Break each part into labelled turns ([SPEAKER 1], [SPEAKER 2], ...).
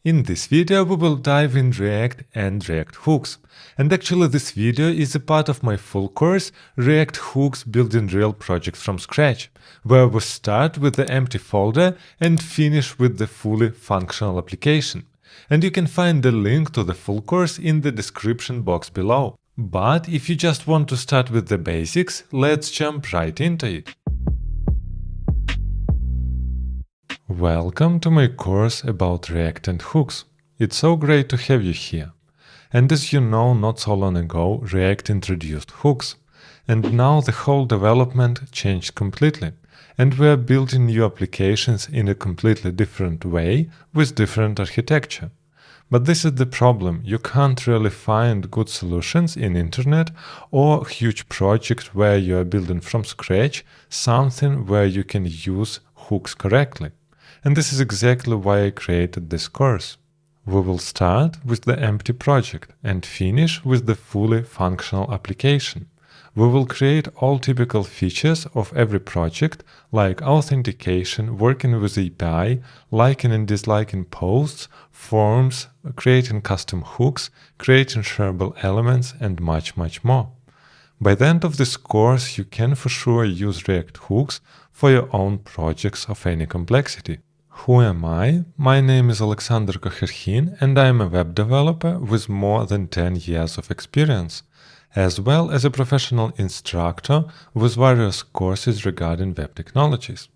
[SPEAKER 1] In this video we will dive in React and React hooks. And actually this video is a part of my full course React Hooks Building Real Projects from Scratch, where we start with the empty folder and finish with the fully functional application. And you can find the link to the full course in the description box below. But if you just want to start with the basics, let's jump right into it. Welcome to my course about React and hooks. It's so great to have you here. And as you know, not so long ago, React introduced hooks. And now the whole development changed completely. And we are building new applications in a completely different way with different architecture. But this is the problem. You can't really find good solutions in internet or huge project where you are building from scratch something where you can use hooks correctly. And this is exactly why I created this course. We will start with the empty project and finish with the fully functional application. We will create all typical features of every project, like authentication, working with API, liking and disliking posts, forms, creating custom hooks, creating shareable elements, and much more. By the end of this course, you can for sure use React hooks for your own projects of any complexity. Who am I? My name is Alexander and I am a web developer with more than 10 years of experience, as well as a professional instructor with various courses regarding web technologies.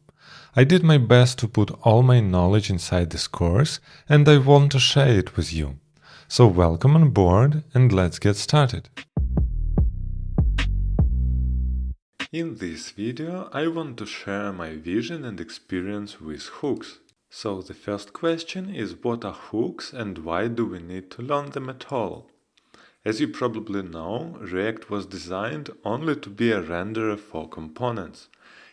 [SPEAKER 1] I did my best to put all my knowledge inside this course and I want to share it with you. So welcome on board and let's get started. In this video, I want to share my vision and experience with hooks. So the first question is, what are hooks and why do we need to learn them at all? As you probably know, React was designed only to be a renderer for components.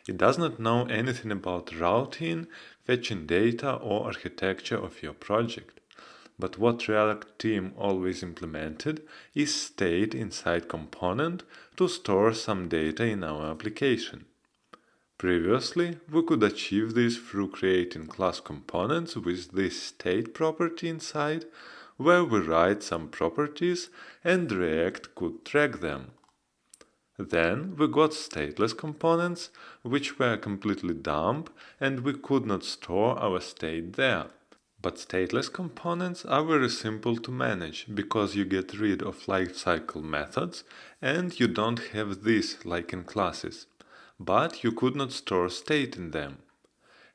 [SPEAKER 1] It does not know anything about routing, fetching data or architecture of your project. But what React team always implemented is state inside component to store some data in our application. Previously, we could achieve this through creating class components with this state property inside, where we write some properties and React could track them. Then we got stateless components, which were completely dumb and we could not store our state there. But stateless components are very simple to manage because you get rid of lifecycle methods and you don't have this like in classes. But you could not store state in them.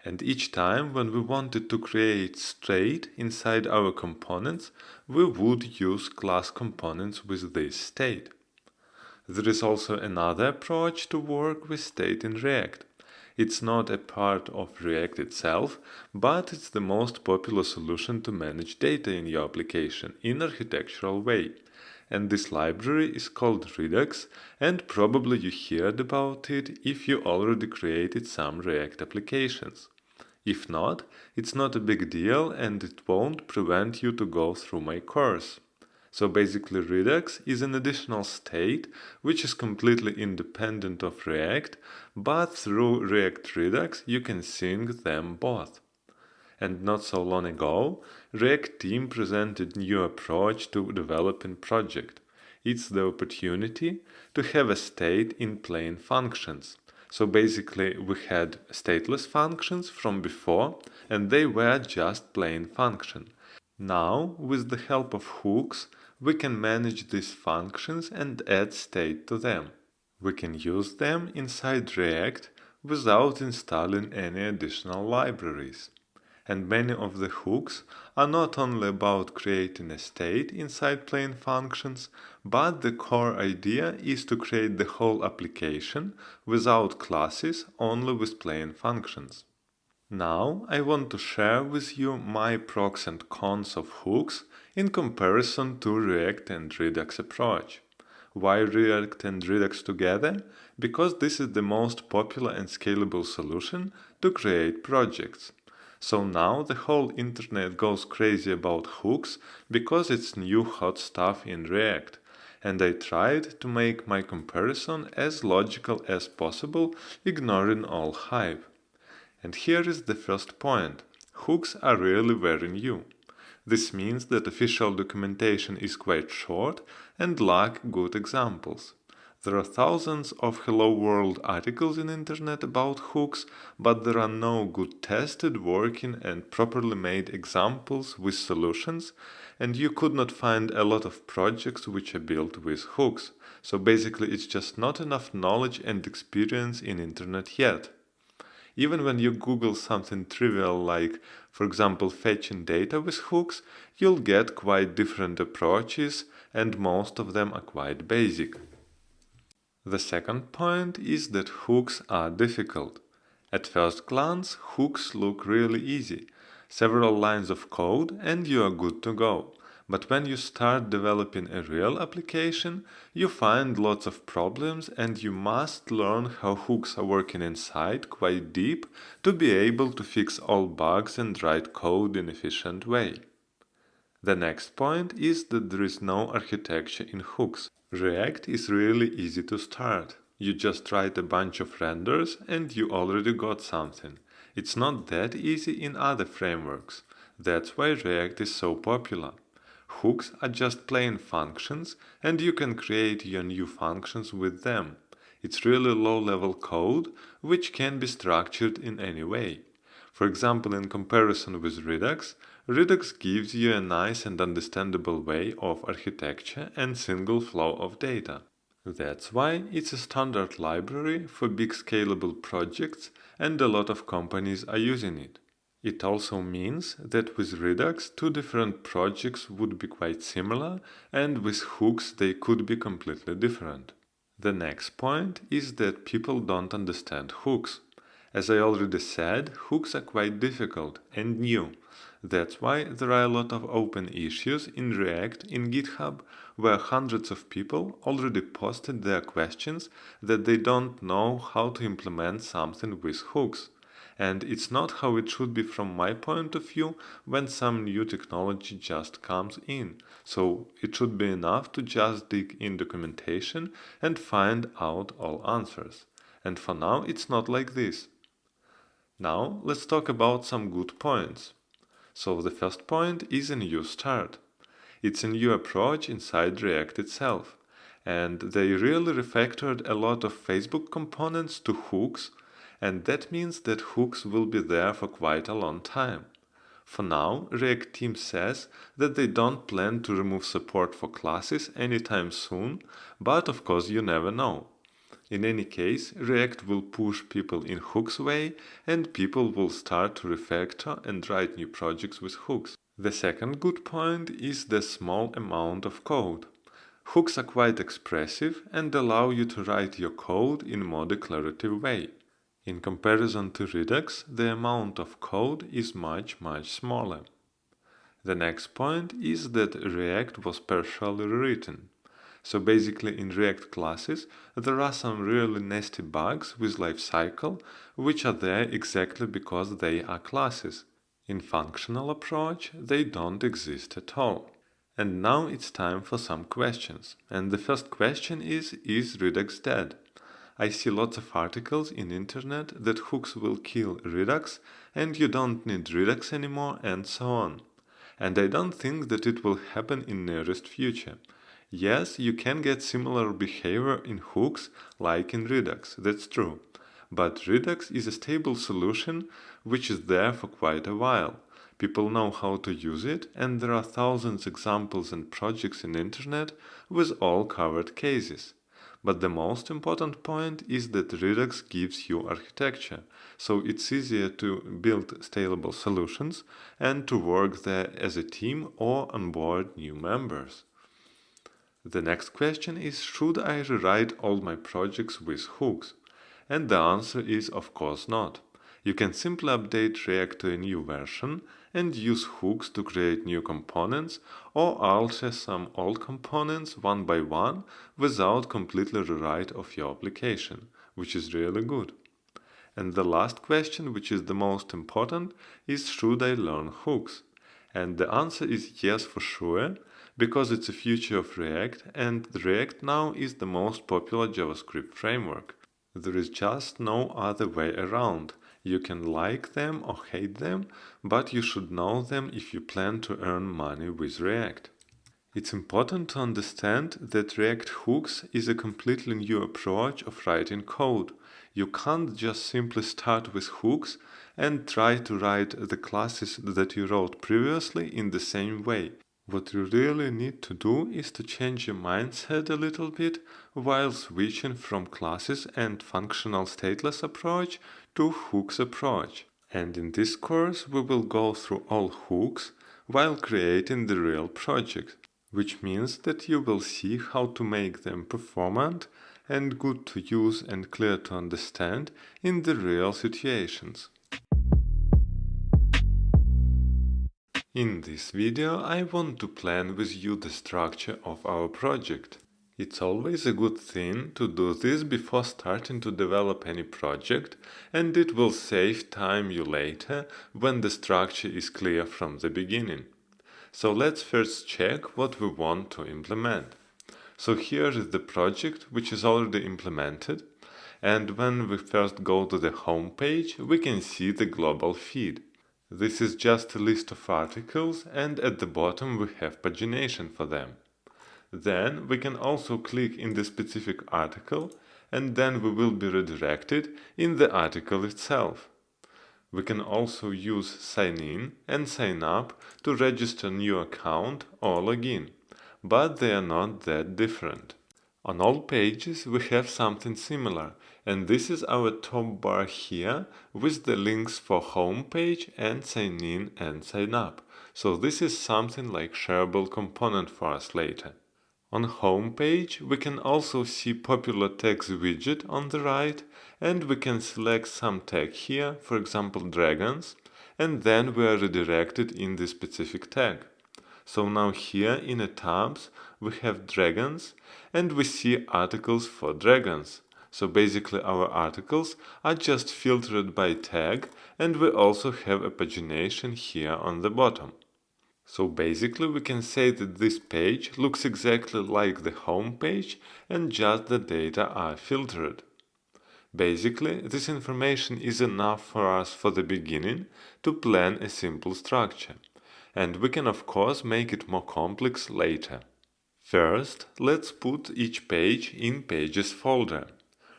[SPEAKER 1] And each time when we wanted to create state inside our components, we would use class components with this state. There is also another approach to work with state in React. It's not a part of React itself, but it's the most popular solution to manage data in your application in an architectural way. And this library is called Redux, and probably you heard about it if you already created some React applications. If not, it's not a big deal and it won't prevent you to go through my course. So basically Redux is an additional state which is completely independent of React, but through React Redux you can sync them both. And not so long ago, React team presented new approach to developing project. It's the opportunity to have a state in plain functions. So basically we had stateless functions from before and they were just plain function. Now, with the help of hooks, we can manage these functions and add state to them. We can use them inside React without installing any additional libraries. And many of the hooks are not only about creating a state inside plain functions, but the core idea is to create the whole application without classes, only with plain functions. Now I want to share with you my pros and cons of hooks in comparison to React and Redux approach. Why React and Redux together? Because this is the most popular and scalable solution to create projects. So now the whole internet goes crazy about hooks because it's new hot stuff in React. And I tried to make my comparison as logical as possible, ignoring all hype. And here is the first point. Hooks are really very new. This means that official documentation is quite short and lack good examples. There are thousands of Hello World articles in internet about hooks, but there are no good tested, working and properly made examples with solutions, and you could not find a lot of projects which are built with hooks. So basically it's just not enough knowledge and experience in internet yet. Even when you Google something trivial like, for example, fetching data with hooks, you'll get quite different approaches, and most of them are quite basic. The second point is that hooks are difficult. At first glance, hooks look really easy. Several lines of code and you are good to go. But when you start developing a real application, you find lots of problems and you must learn how hooks are working inside quite deep to be able to fix all bugs and write code in an efficient way. The next point is that there is no architecture in hooks. React is really easy to start. You just write a bunch of renders and you already got something. It's not that easy in other frameworks. That's why React is so popular. Hooks are just plain functions and you can create your new functions with them. It's really low-level code which can be structured in any way. For example, in comparison with Redux, Redux gives you a nice and understandable way of architecture and single flow of data. That's why it's a standard library for big scalable projects and a lot of companies are using it. It also means that with Redux, two different projects would be quite similar, and with hooks they could be completely different. The next point is that people don't understand hooks. As I already said, hooks are quite difficult and new. That's why there are a lot of open issues in React in GitHub, where hundreds of people already posted their questions that they don't know how to implement something with hooks. And it's not how it should be from my point of view when some new technology just comes in. So it should be enough to just dig in documentation and find out all answers. And for now, it's not like this. Now, let's talk about some good points. So the first point is a new start. It's a new approach inside React itself. And they really refactored a lot of Facebook components to hooks, and that means that hooks will be there for quite a long time. For now, React team says that they don't plan to remove support for classes anytime soon, but of course you never know. In any case, React will push people in hooks way and people will start to refactor and write new projects with hooks. The second good point is the small amount of code. Hooks are quite expressive and allow you to write your code in a more declarative way. In comparison to Redux, the amount of code is much smaller. The next point is that React was partially rewritten. So basically in React classes there are some really nasty bugs with lifecycle which are there exactly because they are classes. In functional approach they don't exist at all. And now it's time for some questions. And the first question is Redux dead? I see lots of articles in internet that hooks will kill Redux and you don't need Redux anymore and so on. And I don't think that it will happen in nearest future. Yes, you can get similar behavior in hooks like in Redux, that's true. But Redux is a stable solution which is there for quite a while. People know how to use it and there are thousands examples and projects in internet with all covered cases. But the most important point is that Redux gives you architecture, so it's easier to build scalable solutions and to work there as a team or onboard new members. The next question is, should I rewrite all my projects with hooks? And the answer is of course not. You can simply update React to a new version and use hooks to create new components or alter some old components one by one without completely rewrite of your application, which is really good. And the last question, which is the most important, is should I learn hooks? And the answer is yes for sure, because it's a future of React and React now is the most popular JavaScript framework. There is just no other way around. You can like them or hate them, but you should know them if you plan to earn money with React. It's important to understand that React hooks is a completely new approach of writing code. You can't just simply start with hooks and try to write the classes that you wrote previously in the same way. What you really need to do is to change your mindset a little bit while switching from classes and functional stateless approach to hooks approach. And in this course we will go through all hooks while creating the real project, which means that you will see how to make them performant and good to use and clear to understand in the real situations. In this video, I want to plan with you the structure of our project. It's always a good thing to do this before starting to develop any project, and it will save time you later when the structure is clear from the beginning. So let's first check what we want to implement. So here is the project which is already implemented, and when we first go to the home page, we can see the global feed. This is just a list of articles, and at the bottom we have pagination for them. Then we can also click in the specific article, and then we will be redirected in the article itself. We can also use sign in and sign up to register new account or login, but they are not that different. On all pages we have something similar, and this is our top bar here with the links for home page and sign in and sign up. So this is something like shareable component for us later. On home page we can also see popular tags widget on the right, and we can select some tag here, for example dragons, and then we are redirected in the specific tag. So now here in the tabs we have dragons, and we see articles for dragons. So basically our articles are just filtered by tag, and we also have a pagination here on the bottom. So basically we can say that this page looks exactly like the home page, and just the data are filtered. Basically, this information is enough for us for the beginning to plan a simple structure, and we can of course make it more complex later. First, let's put each page in Pages folder.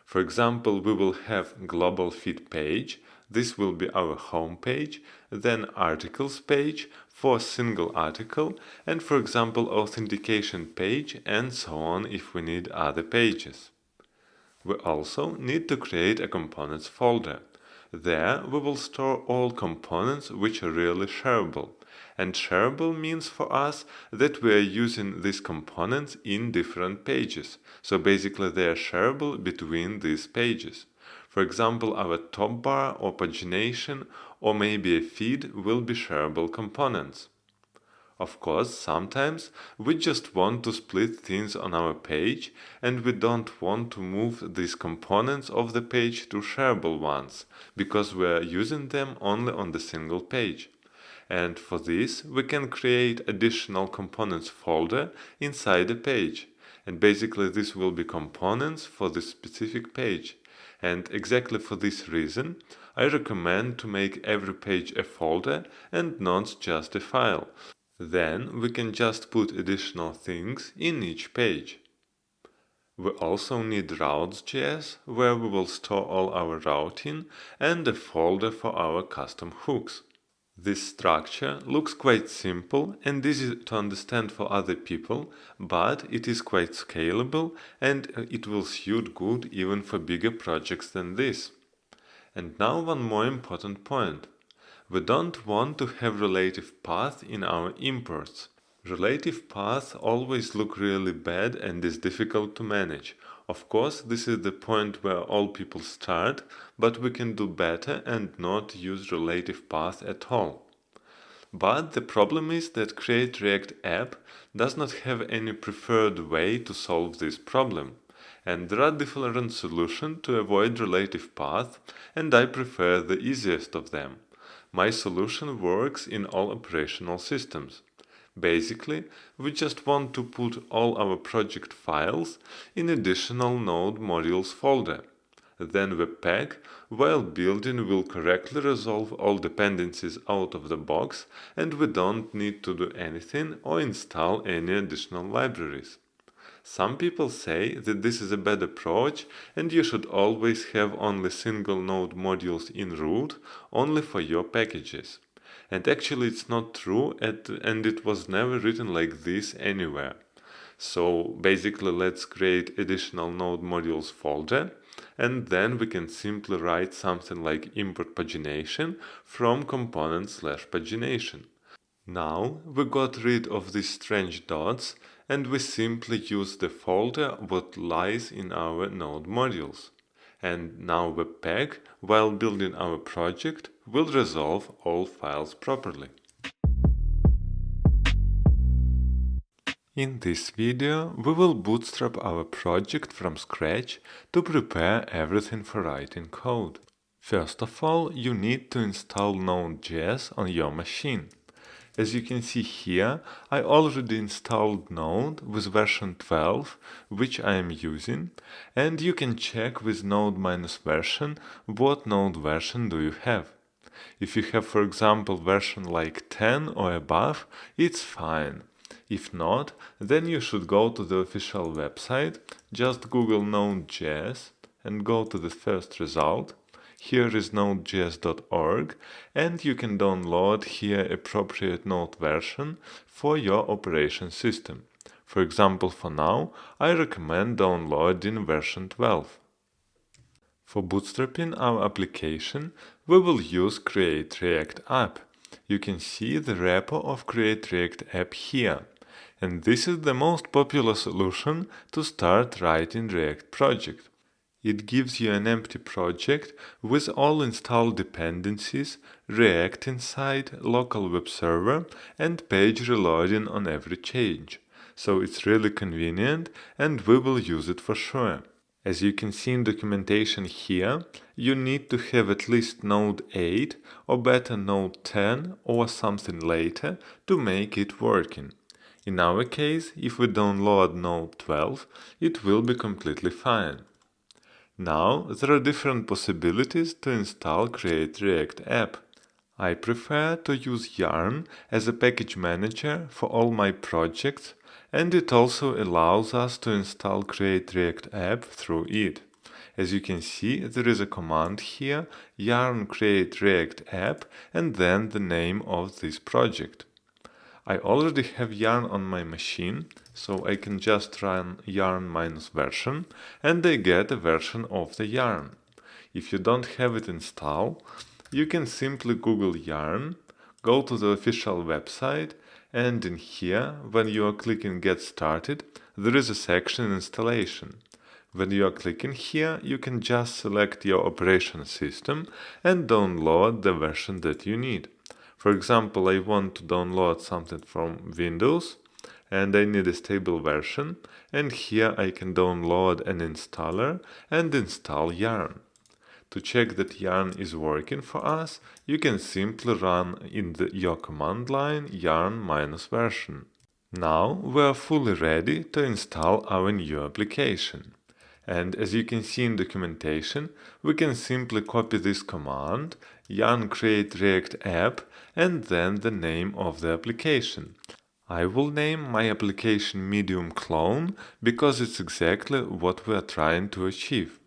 [SPEAKER 1] For example, we will have Global Feed page, this will be our home page, then Articles page for a single article, and for example Authentication page, and so on if we need other pages. We also need to create a Components folder. There we will store all components which are really shareable. And shareable means for us that we are using these components in different pages. So basically they are shareable between these pages. For example, our top bar or pagination or maybe a feed will be shareable components. Of course, sometimes we just want to split things on our page, and we don't want to move these components of the page to shareable ones, because we are using them only on the single page. And for this, we can create additional components folder inside the page. And basically this will be components for this specific page. And exactly for this reason, I recommend to make every page a folder and not just a file. Then we can just put additional things in each page. We also need routes.js, where we will store all our routing, and a folder for our custom hooks. This structure looks quite simple and easy to understand for other people, but it is quite scalable, and it will suit good even for bigger projects than this. And now one more important point. We don't want to have relative path in our imports. Relative paths always look really bad and is difficult to manage. Of course, this is the point where all people start, but we can do better and not use relative path at all. But the problem is that Create React app does not have any preferred way to solve this problem. And there are different solutions to avoid relative path, and I prefer the easiest of them. My solution works in all operational systems. Basically, we just want to put all our project files in additional node modules folder. Then Webpack, while building, will correctly resolve all dependencies out of the box, and we don't need to do anything or install any additional libraries. Some people say that this is a bad approach and you should always have only single node modules in root only for your packages. And actually it's not true and it was never written like this anywhere. So basically let's create additional node modules folder and then we can simply write something like import pagination from component/pagination. Now we got rid of these strange dots and we simply use the folder what lies in our node modules. And now Webpack, while building our project, will resolve all files properly. In this video, we will bootstrap our project from scratch to prepare everything for writing code. First of all, you need to install Node.js on your machine. As you can see here, I already installed Node with version 12, which I am using, and you can check with node-version what Node version do you have. If you have, for example, version like 10 or above, it's fine. If not, then you should go to the official website, just Google Node.js and go to the first result. Here is nodejs.org and you can download here appropriate Node version for your operation system. For example, for now, I recommend downloading version 12. For bootstrapping our application, we will use Create React App. You can see the repo of Create React App here. And this is the most popular solution to start writing React project. It gives you an empty project with all installed dependencies, React inside, local web server, and page reloading on every change. So it's really convenient and we will use it for sure. As you can see in documentation here, you need to have at least Node 8 or better Node 10 or something later to make it working. In our case, if we download Node 12, it will be completely fine. Now, there are different possibilities to install Create React App. I prefer to use Yarn as a package manager for all my projects, and it also allows us to install Create React App through it. As you can see, there is a command here, yarn create react app, and then the name of this project. I already have Yarn on my machine, so I can just run yarn-version and I get a version of the Yarn. If you don't have it installed, you can simply Google Yarn, go to the official website, and in here, when you are clicking Get Started, there is a section Installation. When you are clicking here, you can just select your operation system and download the version that you need. For example, I want to download something from Windows and I need a stable version, and here I can download an installer and install Yarn. To check that Yarn is working for us, you can simply run in your command line yarn-version. Now we are fully ready to install our new application. And as you can see in documentation, we can simply copy this command, yarn create react app, and then the name of the application. I will name my application medium clone because it's exactly what we are trying to achieve.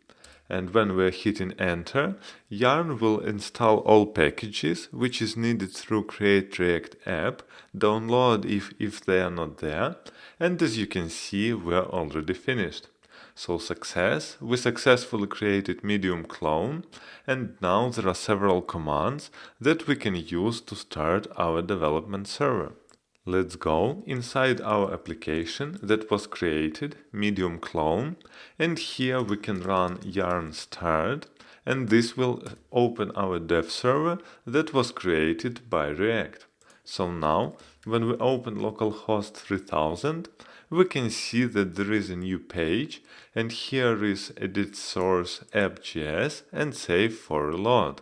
[SPEAKER 1] And when we are hitting enter, Yarn will install all packages which is needed through create react app, download if they are not there, and as you can see, we are already finished. So success, we successfully created medium clone, and now there are several commands that we can use to start our development server. Let's go inside our application that was created, medium clone, and here we can run yarn start, and this will open our dev server that was created by React. So now, when we open localhost 3000, we can see that there is a new page, and here is edit source app.js and save for reload.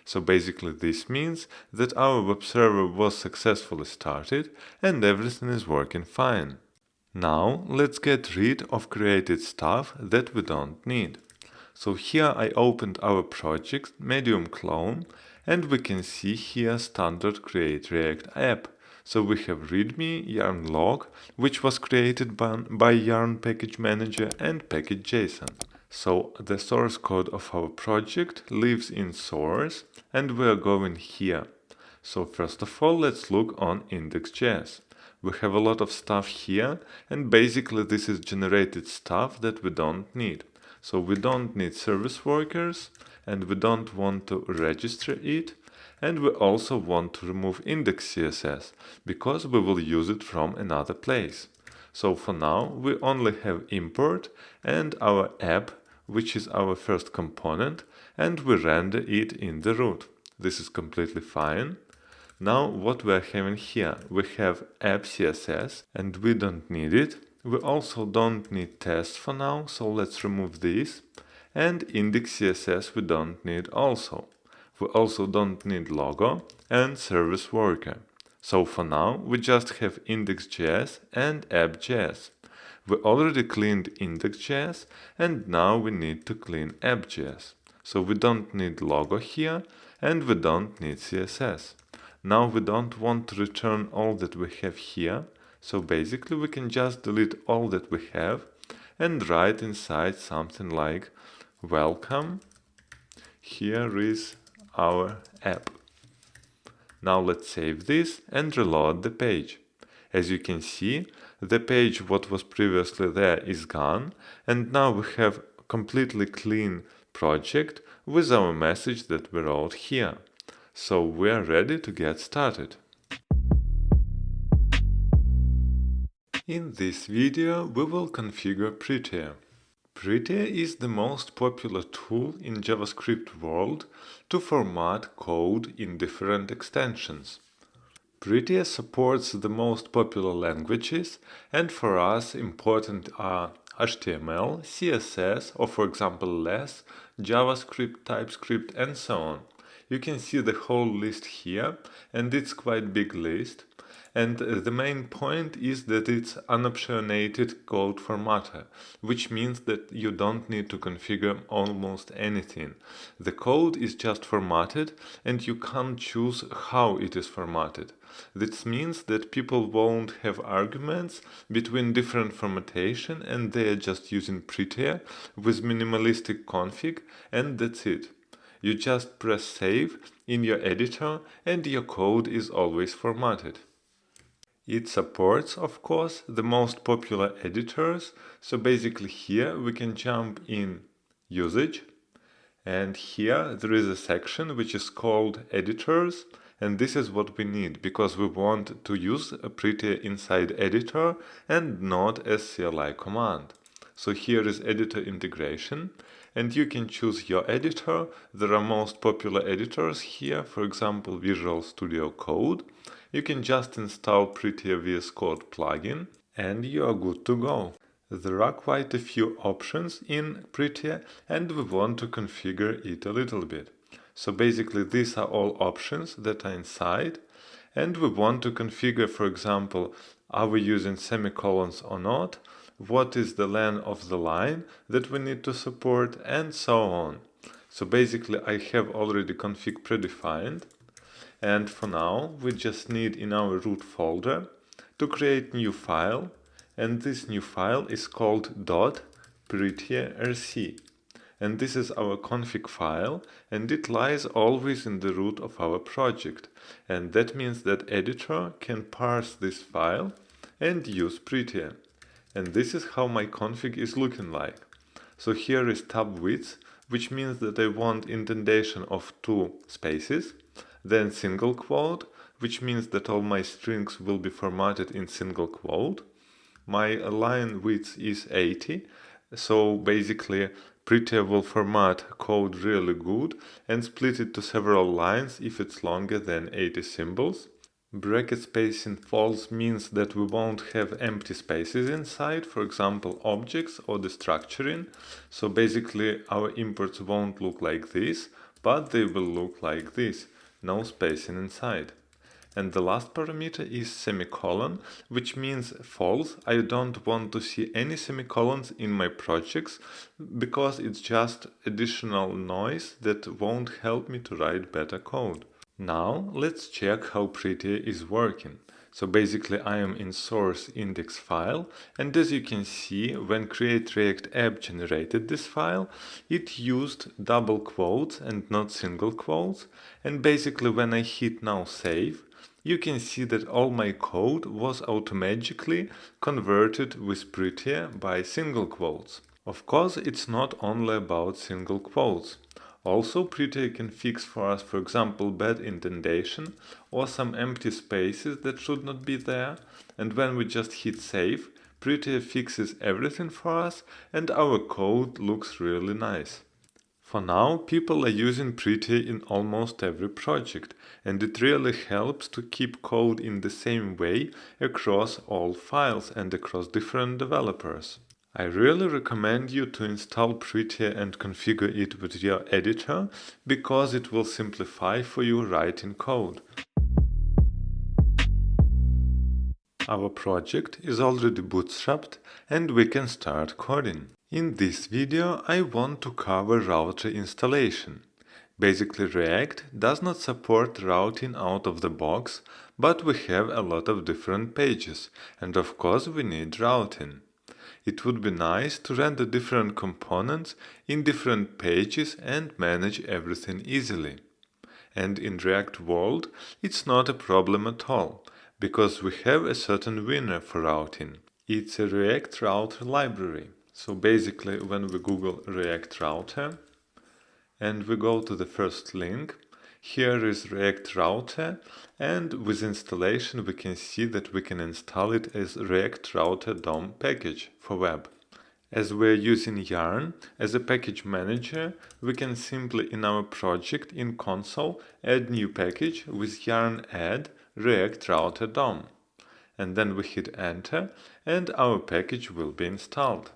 [SPEAKER 1] So basically this means that our web server was successfully started and everything is working fine. Now let's get rid of created stuff that we don't need. So here I opened our project Medium clone, and we can see here standard create React app. So we have readme yarn log, which was created by yarn package manager and package.json. So the source code of our project lives in source, and we are going here. So first of all, let's look on index.js. We have a lot of stuff here, and basically this is generated stuff that we don't need. So we don't need service workers, and we don't want to register it, and we also want to remove index CSS, because we will use it from another place. So for now, we only have import and our app, which is our first component, and we render it in the root. This is completely fine. Now what we are having here, we have app CSS, and we don't need it. We also don't need test for now, so let's remove this. And index CSS we don't need also. We also don't need logo and service worker. So for now, we just have index.js and app.js. We already cleaned index.js, and now we need to clean app.js. So we don't need logo here, and we don't need CSS. Now we don't want to return all that we have here, so basically we can just delete all that we have and write inside something like welcome, here is our app. Now let's save this and reload the page. As you can see, the page what was previously there is gone, and now we have completely clean project with our message that we wrote here. So we are ready to get started. In this video we will configure Prettier. Prettier is the most popular tool in JavaScript world to format code in different extensions. Prettier supports the most popular languages, and for us important are HTML, CSS, or for example less, JavaScript, TypeScript, and so on. You can see the whole list here, and it's quite big list. And the main point is that it's unoptionated code formatter, which means that you don't need to configure almost anything. The code is just formatted, and you can't choose how it is formatted. This means that people won't have arguments between different formatation, and they are just using Prettier with minimalistic config, and that's it. You just press save in your editor, and your code is always formatted. It supports, of course, the most popular editors, so basically here we can jump in usage, and here there is a section which is called editors, and this is what we need because we want to use a Prettier inside editor and not as CLI command. So here is editor integration, and you can choose your editor. There are most popular editors here, for example Visual Studio Code. You can just install Prettier VS Code plugin and you are good to go. There are quite a few options in Prettier, and we want to configure it a little bit. So basically these are all options that are inside, and we want to configure, for example, are we using semicolons or not, what is the length of the line that we need to support, and so on. So basically I have already config predefined, and for now we just need in our root folder to create new file, and this new file is called .prettierrc. And this is our config file, and it lies always in the root of our project, and that means that editor can parse this file and use Prettier. And this is how my config is looking like. So here is tab width, which means that I want indentation of 2 spaces, then single quote, which means that all my strings will be formatted in single quote. My line width is 80, so basically Prettier will format code really good and split it to several lines if it's longer than 80 symbols. Bracket spacing false means that we won't have empty spaces inside, for example objects or destructuring. So basically our imports won't look like this, but they will look like this, no spacing inside. And the last parameter is semicolon, which means false. I don't want to see any semicolons in my projects because it's just additional noise that won't help me to write better code. Now let's check how Prettier is working. So basically I am in source index file, and as you can see, when create React app generated this file, it used double quotes and not single quotes, and basically when I hit now save, you can see that all my code was automatically converted with Prettier by single quotes. Of course, it's not only about single quotes. Also, Prettier can fix for us, for example, bad indentation or some empty spaces that should not be there, and when we just hit save, Prettier fixes everything for us and our code looks really nice. For now, people are using Prettier in almost every project, and it really helps to keep code in the same way across all files and across different developers. I really recommend you to install Prettier and configure it with your editor, because it will simplify for you writing code. Our project is already bootstrapped and we can start coding. In this video I want to cover router installation. Basically React does not support routing out of the box, but we have a lot of different pages, and of course we need routing. It would be nice to render different components in different pages and manage everything easily. And in React world, it's not a problem at all, because we have a certain winner for routing. It's a React Router library. So basically, when we Google React Router and we go to the first link, here is React Router, and with installation we can see that we can install it as React Router DOM package for web. As we're using Yarn as a package manager, we can simply in our project in console add new package with yarn add React Router DOM. And then we hit enter and our package will be installed.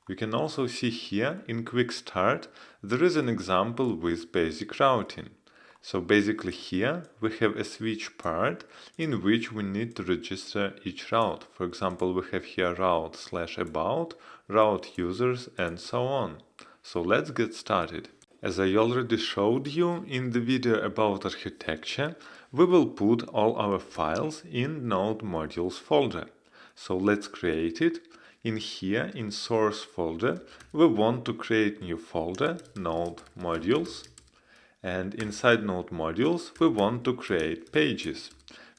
[SPEAKER 1] You can also see here in quick start there is an example with basic routing. So basically here we have a switch part in which we need to register each route. For example, we have here route/about, route users, and so on. So let's get started. As I already showed you in the video about architecture, we will put all our files in Node Modules folder. So let's create it. In here, in source folder, we want to create new folder, Node Modules. And inside Node Modules, we want to create pages.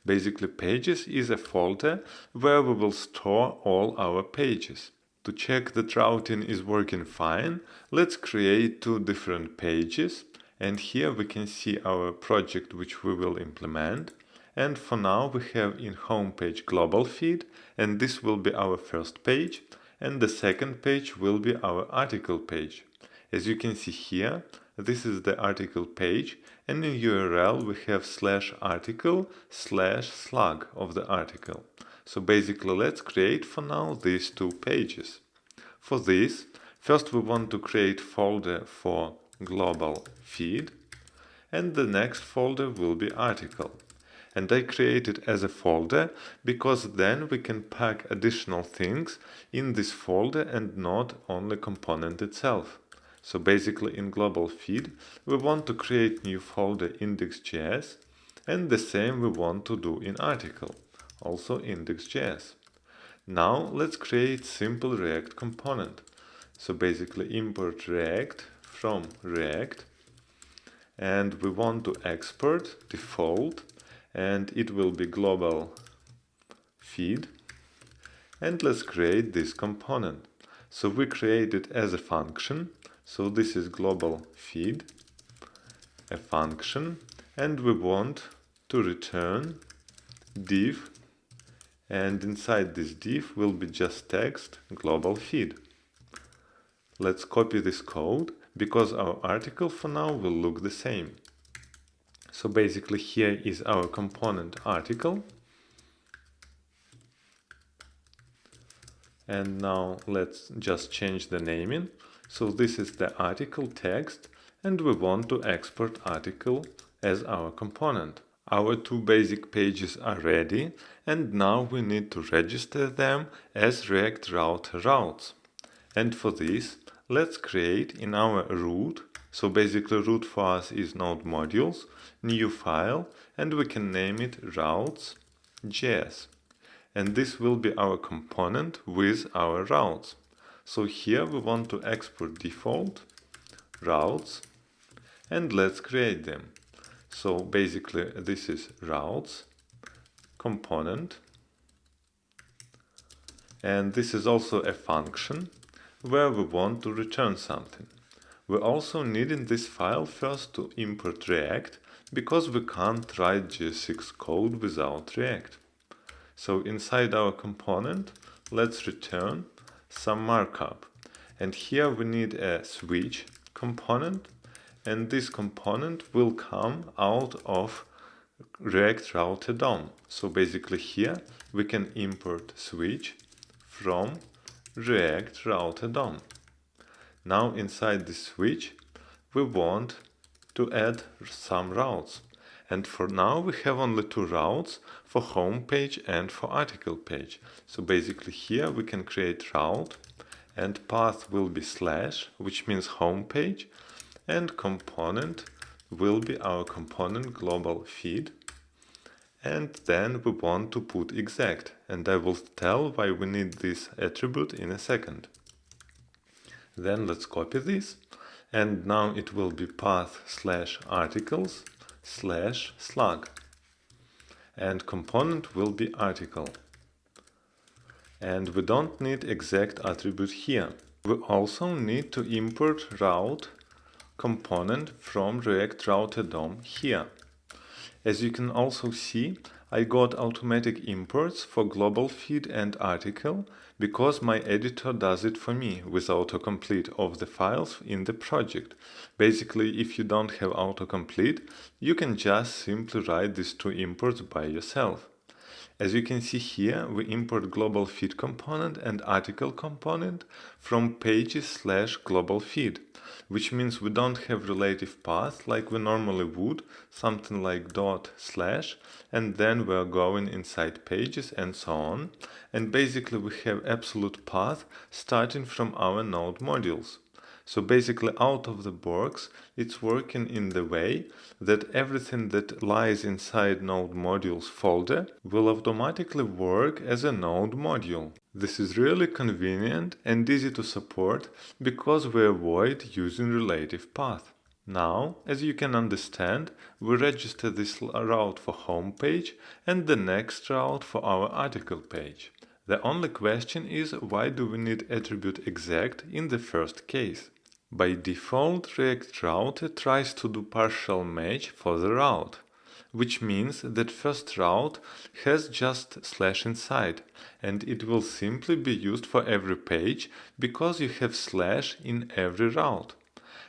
[SPEAKER 1] Basically, pages is a folder where we will store all our pages. To check that routing is working fine, let's create two different pages. And here we can see our project which we will implement. And for now, we have in homepage global feed, and this will be our first page. And the second page will be our article page. As you can see here, this is the article page, and in URL we have /article/slug of the article. So basically let's create for now these two pages. For this, first we want to create folder for global feed, and the next folder will be article. And I create it as a folder because then we can pack additional things in this folder and not only component itself. So basically in global feed, we want to create new folder index.js, and the same we want to do in article, also index.js. Now let's create simple React component. So basically import React from React, and we want to export default, and it will be global feed, and let's create this component. So we create it as a function. So this is global feed, a function, and we want to return div, and inside this div will be just text global feed. Let's copy this code because our article for now will look the same. So basically here is our component article. And now let's just change the naming. So this is the article text, and we want to export article as our component. Our two basic pages are ready, and now we need to register them as React Router routes. And for this, let's create in our root, so basically root for us is node modules, new file, and we can name it routes.js. And this will be our component with our routes. So here we want to export default routes, and let's create them. So basically this is routes component, and this is also a function where we want to return something. We also need in this file first to import React, because we can't write JS6 code without React. So inside our component, let's return some markup. And here we need a switch component, and this component will come out of React Router DOM. So basically here we can import switch from React Router DOM. Now inside this switch we want to add some routes. And for now we have only two routes, for home page and for article page. So basically here we can create route, and path will be /, which means home page, and component will be our component global feed. And then we want to put exact, and I will tell why we need this attribute in a second. Then let's copy this, and now it will be path /articles/slug, and component will be article. And we don't need exact attribute here. We also need to import route component from React Router DOM here. As you can also see, I got automatic imports for global feed and article because my editor does it for me with autocomplete of the files in the project. Basically, if you don't have autocomplete, you can just simply write these two imports by yourself. As you can see here, we import global feed component and article component from pages/global feed, which means we don't have relative path like we normally would, something like /, and then we're going inside pages and so on. And basically we have absolute path starting from our node modules. So basically out of the box, it's working in the way that everything that lies inside node modules folder will automatically work as a node module. This is really convenient and easy to support because we avoid using relative path. Now, as you can understand, we register this route for home page and the next route for our article page. The only question is, why do we need attribute exact in the first case? By default, React Router tries to do partial match for the route, which means that first route has just / inside, and it will simply be used for every page because you have / in every route.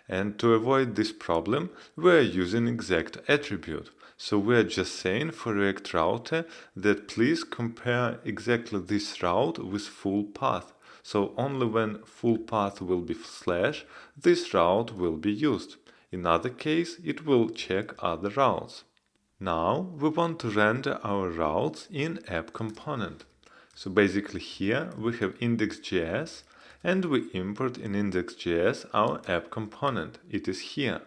[SPEAKER 1] And to avoid this problem, we are using exact attribute. So we are just saying for React Router that please compare exactly this route with full path. So only when full path will be /, this route will be used. In other case, it will check other routes. Now we want to render our routes in app component. So basically here we have index.js, and we import in index.js our app component. It is here.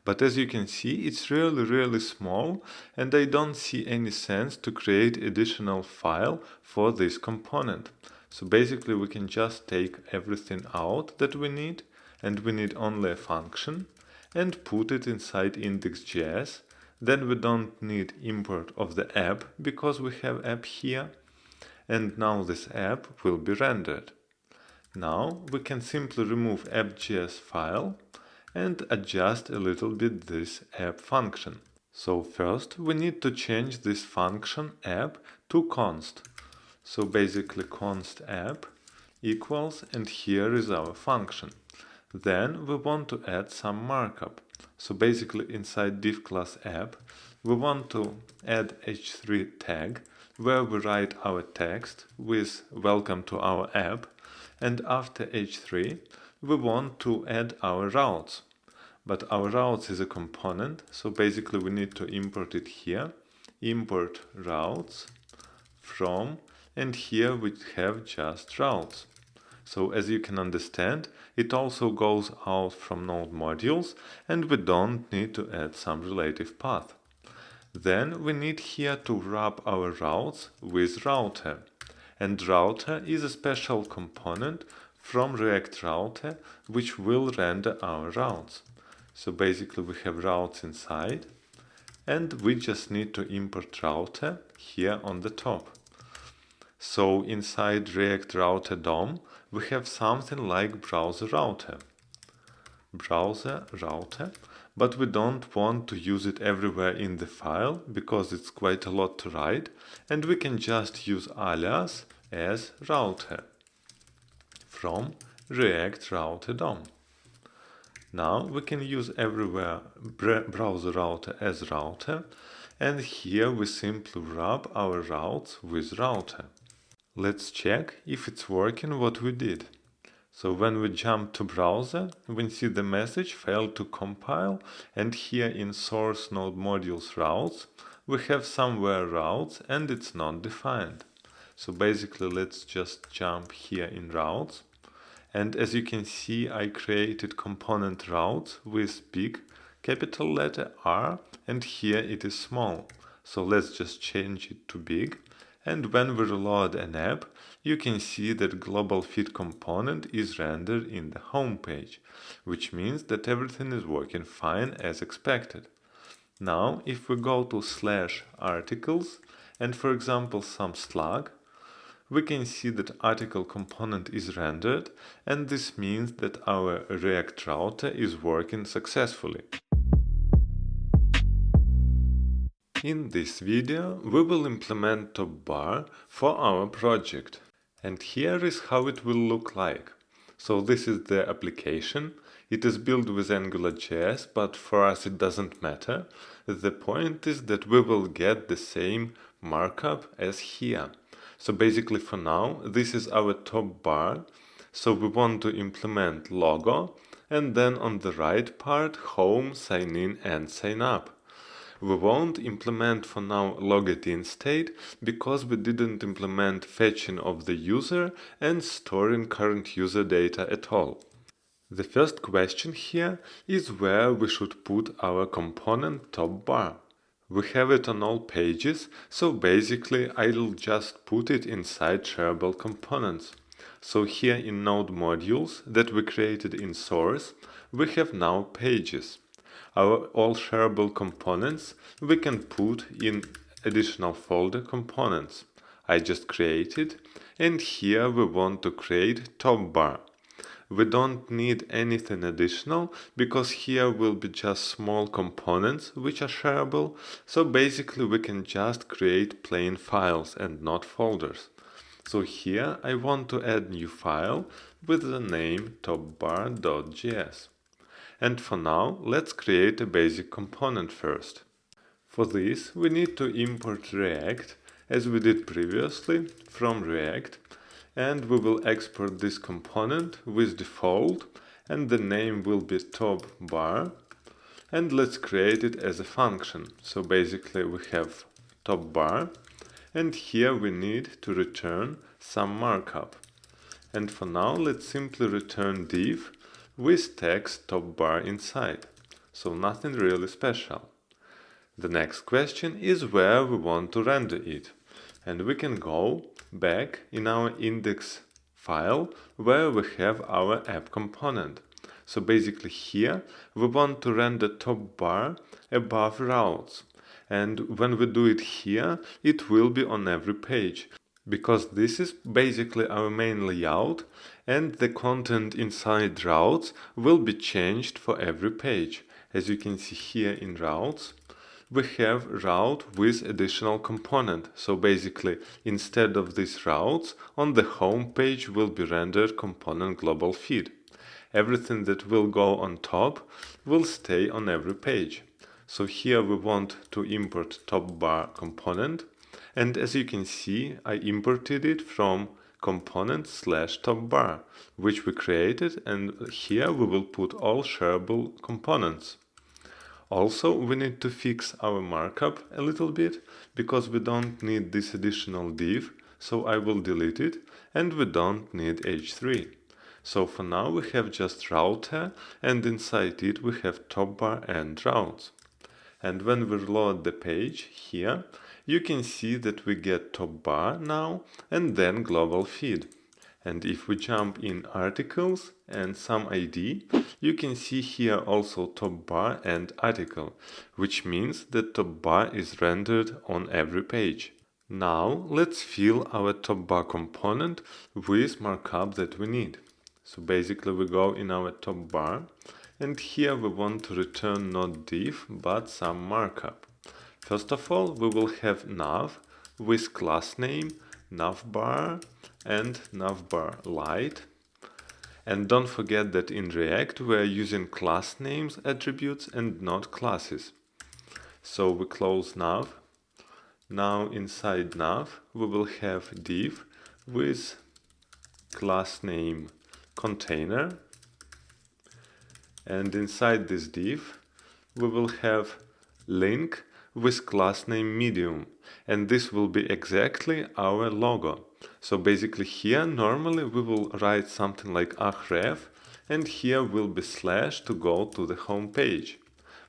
[SPEAKER 1] But as you can see, it's really small, and I don't see any sense to create additional file for this component. So basically we can just take everything out that we need, and we need only a function, and put it inside index.js. Then we don't need import of the app because we have app here, and now this app will be rendered. Now we can simply remove app.js file and adjust a little bit this app function. So first we need to change this function app to const. So basically const app equals, and here is our function. Then we want to add some markup. So basically inside div class app we want to add h3 tag where we write our text with welcome to our app, and after h3 we want to add our routes. But our routes is a component, so basically we need to import it here, import routes from, and here we have just routes. So as you can understand, it also goes out from node modules, and we don't need to add some relative path. Then we need here to wrap our routes with router. And router is a special component from React Router which will render our routes. So basically we have routes inside, and we just need to import router here on the top. So inside React Router DOM, we have something like browser router, but we don't want to use it everywhere in the file because it's quite a lot to write, and we can just use alias as router from React Router DOM. Now we can use everywhere browser router as router, and here we simply wrap our routes with router. Let's check if it's working what we did. So when we jump to browser, we see the message failed to compile, and here in source node modules routes, we have somewhere routes and it's not defined. So basically let's just jump here in routes. And as you can see, I created component routes with big capital letter R, and here it is small. So let's just change it to big. And when we reload an app, you can see that global feed component is rendered in the home page, which means that everything is working fine as expected. Now, if we go to /articles and for example some slug, we can see that article component is rendered, and this means that our React router is working successfully. In this video, we will implement top bar for our project. And here is how it will look like. So this is the application. It is built with AngularJS, but for us it doesn't matter. The point is that we will get the same markup as here. So basically for now, this is our top bar. So we want to implement logo, and then on the right part, home, sign in and sign up. We won't implement for now logged-in state because we didn't implement fetching of the user and storing current user data at all. The first question here is where we should put our component top bar. We have it on all pages, so basically I'll just put it inside shareable components. So here in node modules that we created in source, we have now pages. Our all shareable components we can put in additional folder components. I just created, and here we want to create top bar. We don't need anything additional because here will be just small components which are shareable, so basically we can just create plain files and not folders. So here I want to add new file with the name topbar.js. And for now, let's create a basic component first. For this, we need to import React, as we did previously, from React, and we will export this component with default, and the name will be top bar, and let's create it as a function. So basically we have top bar, and here we need to return some markup. And for now, let's simply return div with text top bar inside, so nothing really special. The next question is where we want to render it, and we can go back in our index file where we have our app component. So basically here we want to render top bar above routes, and when we do it here it will be on every page, because this is basically our main layout, and the content inside routes will be changed for every page. As you can see here in routes, we have route with additional component. So basically, instead of these routes, on the home page will be rendered component global feed. Everything that will go on top will stay on every page. So here we want to import top bar component. And as you can see, I imported it from component /top bar, which we created, and here we will put all shareable components. Also, we need to fix our markup a little bit because we don't need this additional div, so I will delete it, and we don't need h3. So for now we have just router, and inside it we have top bar and routes. And when we reload the page here, you can see that we get top bar now and then global feed. And if we jump in articles and some ID, you can see here also top bar and article, which means that top bar is rendered on every page. Now let's fill our top bar component with markup that we need. So basically we go in our top bar, and here we want to return not div but some markup. First of all, we will have nav with class name navbar and navbar light. And don't forget that in React we are using class names attributes and not classes. So we close nav. Now inside nav we will have div with class name container, and inside this div we will have link with class name medium, and this will be exactly our logo. So basically here normally we will write something like href, and here will be slash to go to the home page.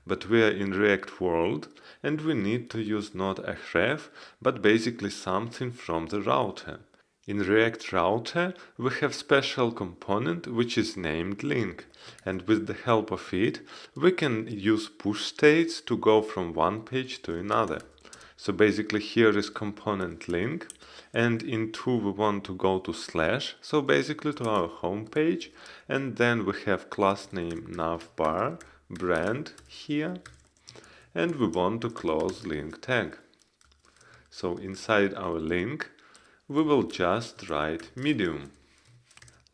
[SPEAKER 1] But we are in React world and we need to use not href but basically something from the router. In React router we have special component which is named link, and with the help of it we can use push states to go from one page to another. So basically here is component link, and in 2 we want to go to slash, so basically to our home page, and then we have class name navbar brand here, and we want to close link tag. So inside our link we will just write medium.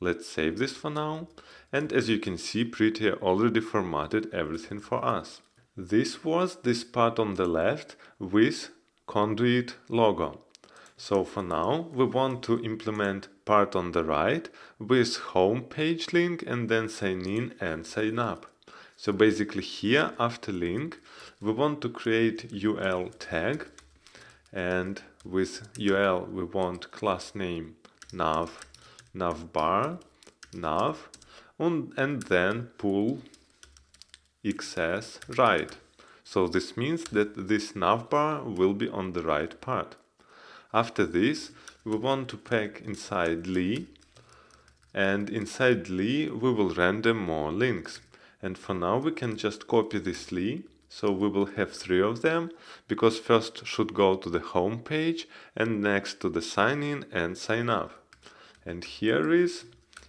[SPEAKER 1] Let's save this for now, and as you can see, Prettier already formatted everything for us. This was this part on the left with conduit logo. So for now we want to implement part on the right with home page link and then sign in and sign up. So basically here after link we want to create UL tag, and with UL we want class name navbar nav, and then pull XS right. So this means that this navbar will be on the right part. After this we want to pack inside li, and inside li we will render more links. And for now we can just copy this li, so we will have 3 of them, because first should go to the home page and next to the sign in and sign up. And here is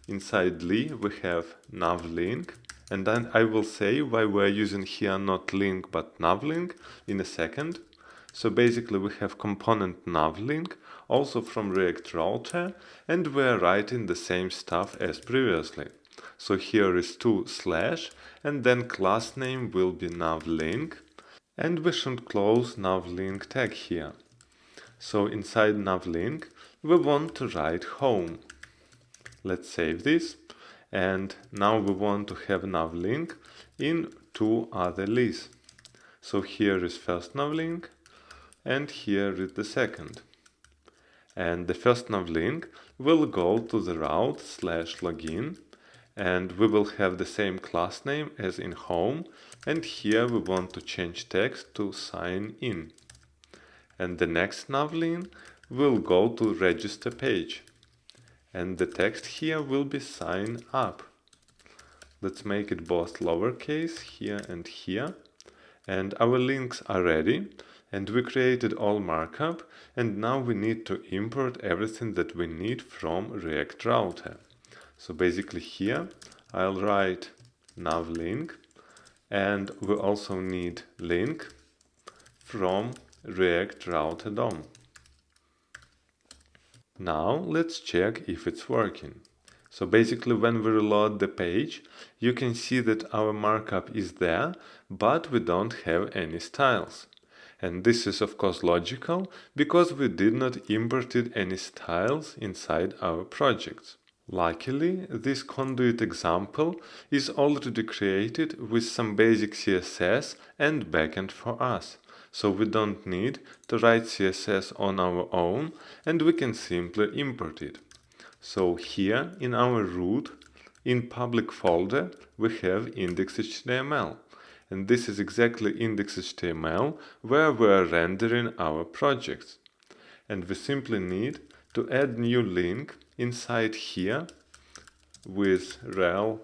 [SPEAKER 1] inside li we have NavLink, and then I will say why we're using here not link but NavLink in a second. So basically we have component NavLink also from React router, and we're writing the same stuff as previously. So here is 2 slash, and then class name will be NavLink, and we should close NavLink tag here. So inside NavLink we want to write home. Let's save this, and now we want to have NavLink in 2 other lists. So here is first NavLink, and here is the second. And the first NavLink will go to the route /login, and we will have the same class name as in home, and here we want to change text to sign in. And the next NavLink will go to register page, and the text here will be sign up. Let's make it both lowercase here and here, and our links are ready, and we created all markup, and now we need to import everything that we need from React router. So basically here I'll write NavLink, and we also need link from React router DOM. Now let's check if it's working. So basically when we reload the page, you can see that our markup is there, but we don't have any styles. And this is of course logical, because we did not imported any styles inside our projects. Luckily, this conduit example is already created with some basic CSS and backend for us, so we don't need to write CSS on our own and we can simply import it. So here in our root, in public folder, we have index.html. And this is exactly index.html where we are rendering our projects. And we simply need to add new link inside here with rel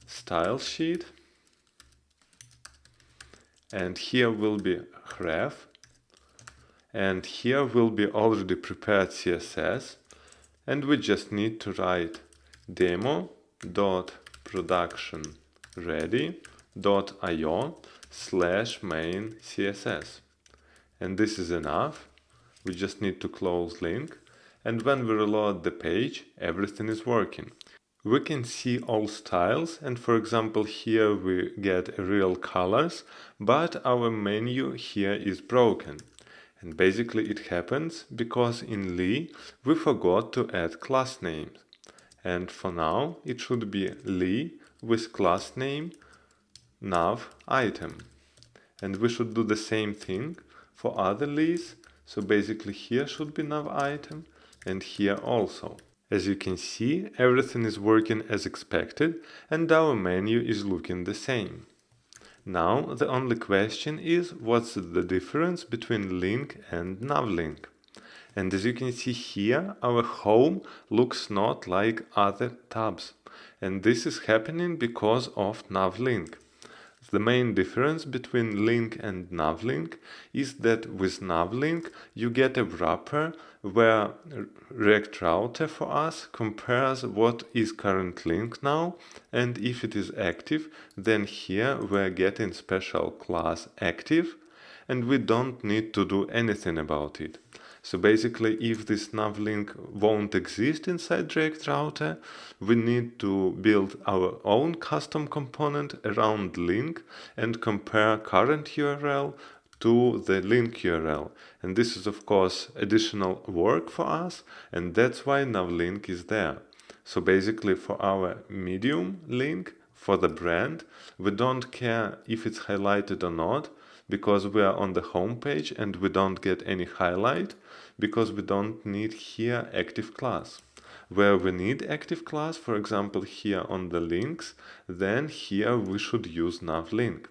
[SPEAKER 1] style sheet. And here will be href. And here will be already prepared CSS. And we just need to write demo.productionready.io/main CSS. And this is enough. We just need to close link. And when we reload the page, everything is working. We can see all styles, and for example here we get real colors, but our menu here is broken. And basically it happens because in Lee we forgot to add class names. And for now it should be Lee with class name nav item. And we should do the same thing for other Lees. So basically here should be nav item and here also. As you can see, everything is working as expected and our menu is looking the same. Now the only question is what's the difference between link and NavLink. And as you can see here, our home looks not like other tabs. And this is happening because of NavLink. The main difference between link and NavLink is that with NavLink you get a wrapper where React Router for us compares what is current link now, and if it is active, then here we're getting special class active and we don't need to do anything about it. So basically, if this NavLink won't exist inside React Router, we need to build our own custom component around link and compare current URL to the link URL. And this is of course additional work for us, and that's why NavLink is there. So basically for our medium link, for the brand, we don't care if it's highlighted or not, because we are on the home page and we don't get any highlight, because we don't need here active class. Where we need active class, for example here on the links, then here we should use NavLink.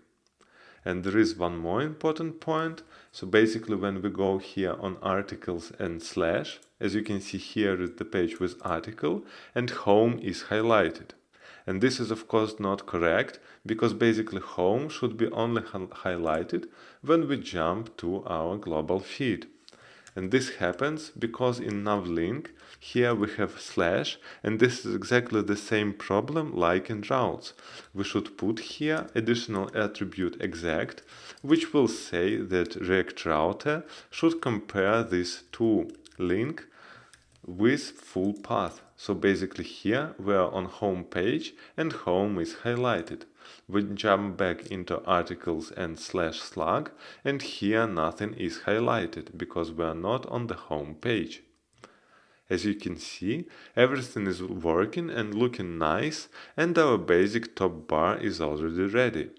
[SPEAKER 1] And there is one more important point. So basically when we go here on articles and slash, as you can see here is the page with article and home is highlighted. And this is of course not correct, because basically home should be only highlighted when we jump to our global feed. And this happens because in NavLink here we have slash, and this is exactly the same problem like in routes. We should put here additional attribute exact, which will say that React Router should compare this to link with full path. So basically here we are on home page and home is highlighted. We jump back into articles and slash slug, and here nothing is highlighted because we are not on the home page. As you can see, everything is working and looking nice, and our basic top bar is already ready.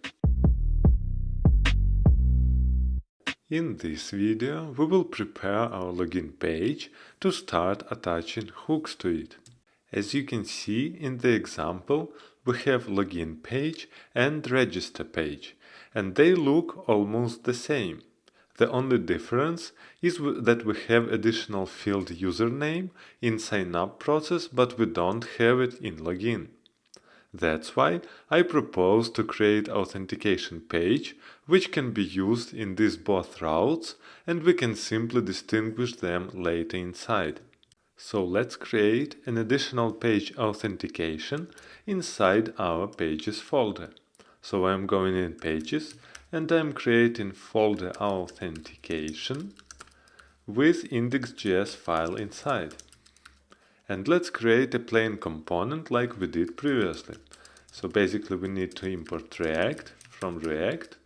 [SPEAKER 1] In this video, we will prepare our login page to start attaching hooks to it. As you can see in the example, we have login page and register page, and they look almost the same. The only difference is that we have additional field username in sign up process, but we don't have it in login. That's why I propose to create authentication page, which can be used in these both routes, and we can simply distinguish them later inside. So let's create an additional page authentication inside our pages folder. So I'm going in pages and I'm creating folder authentication with index.js file inside. And let's create a plain component like we did previously. So basically we need to import React from React.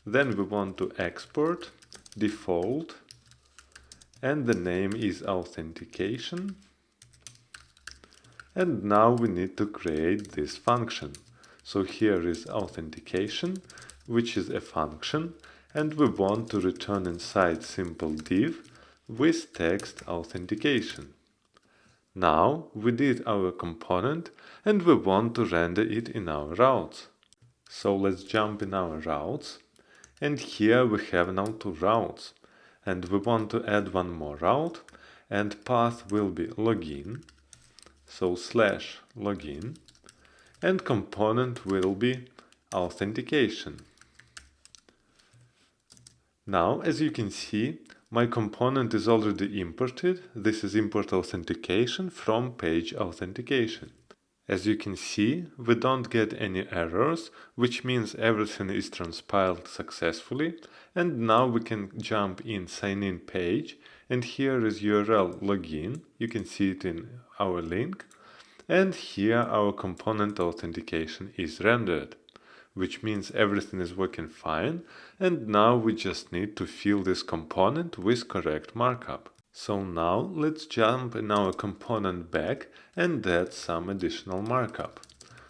[SPEAKER 1] Then we want to export default, and the name is authentication. And now we need to create this function. So here is authentication, which is a function, and we want to return inside simple div with text authentication. Now we did our component and we want to render it in our routes. So let's jump in our routes, and here we have now two routes, and we want to add one more route, and path will be login, so /login, and component will be authentication. Now, as you can see, my component is already imported. This is import authentication from page authentication. As you can see, we don't get any errors, which means everything is transpiled successfully. And now we can jump in sign in page, and here is URL login. You can see it in our link. And here our component authentication is rendered, which means everything is working fine. And now we just need to fill this component with correct markup. So now let's jump in our component back and add some additional markup.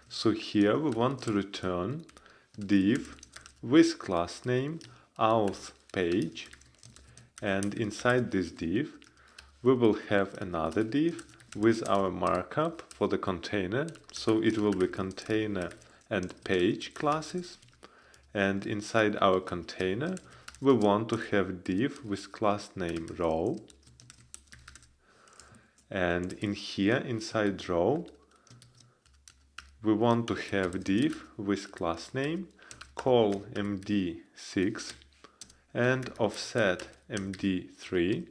[SPEAKER 1] So here we want to return div with class name auth page, and inside this div we will have another div with our markup for the container. So it will be container and page classes, and inside our container we want to have div with class name row. And in here, inside row, we want to have div with class name call md6 and offset md3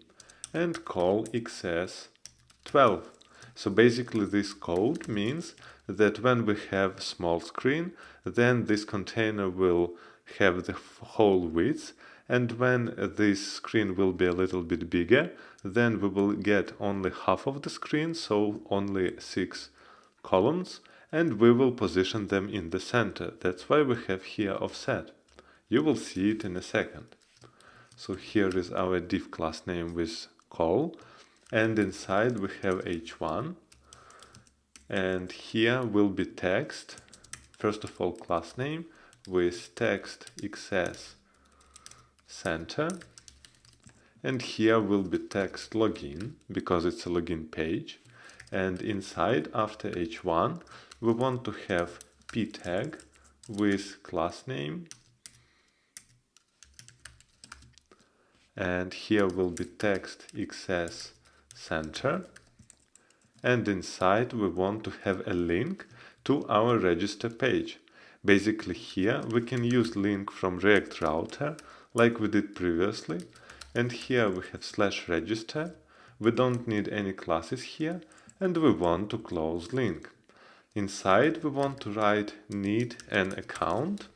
[SPEAKER 1] and call xs12. So basically this code means that when we have small screen, then this container will have the whole width, and when this screen will be a little bit bigger, then we will get only half of the screen, so only 6 columns, and we will position them in the center. That's why we have here offset. You will see it in a second. So here is our div class name with call, and inside we have h1, and here will be text. First of all, class name with text xs center, and here will be text login because it's a login page, and inside after h1 we want to have p tag with class name, and here will be text xs center, and inside we want to have a link to our register page. Basically here we can use link from React router like we did previously, and here we have /register. We don't need any classes here, and we want to close link. Inside we want to write need an account.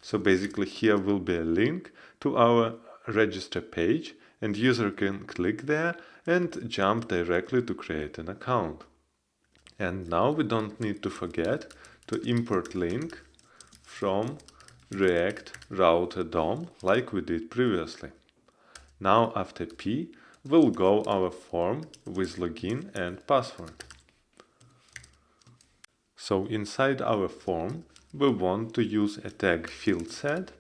[SPEAKER 1] So basically here will be a link to our register page, and user can click there and jump directly to create an account. And now we don't need to forget to import link from React router DOM like we did previously. Now after P will go our form with login and password. So inside our form we want to use a tag field set,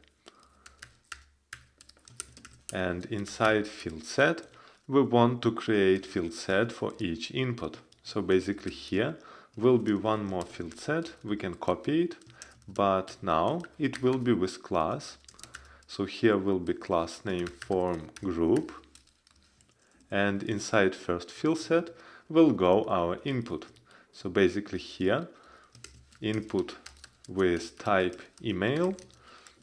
[SPEAKER 1] and inside field set we want to create field set for each input. So basically here will be one more field set. We can copy it, but now it will be with class. So here will be class name form group, and inside first field set will go our input. So basically here input with type email,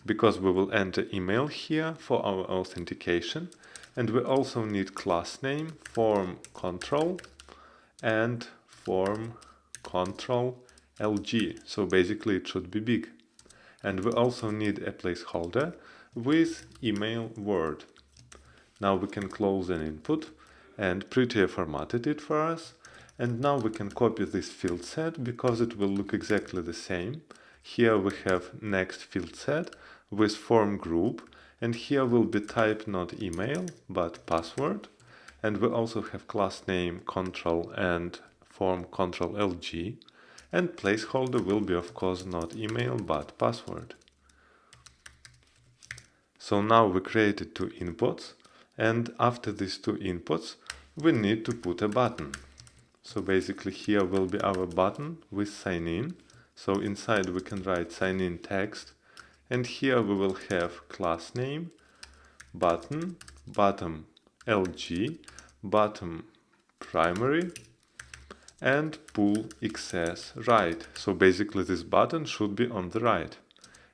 [SPEAKER 1] because we will enter email here for our authentication, and we also need class name form control and form control LG, so basically it should be big. And we also need a placeholder with email word. Now we can close an input, and Prettier formatted it for us, and now we can copy this field set because it will look exactly the same. Here we have next field set with form group, and here will be type not email but password, and we also have class name control and form Ctrl+L+G, and placeholder will be of course not email but password. So now we created two inputs, and after these two inputs we need to put a button. So basically here will be our button with sign in. So inside we can write sign in text, and here we will have class name, button, bottom LG, bottom primary, and pull access right. So basically this button should be on the right.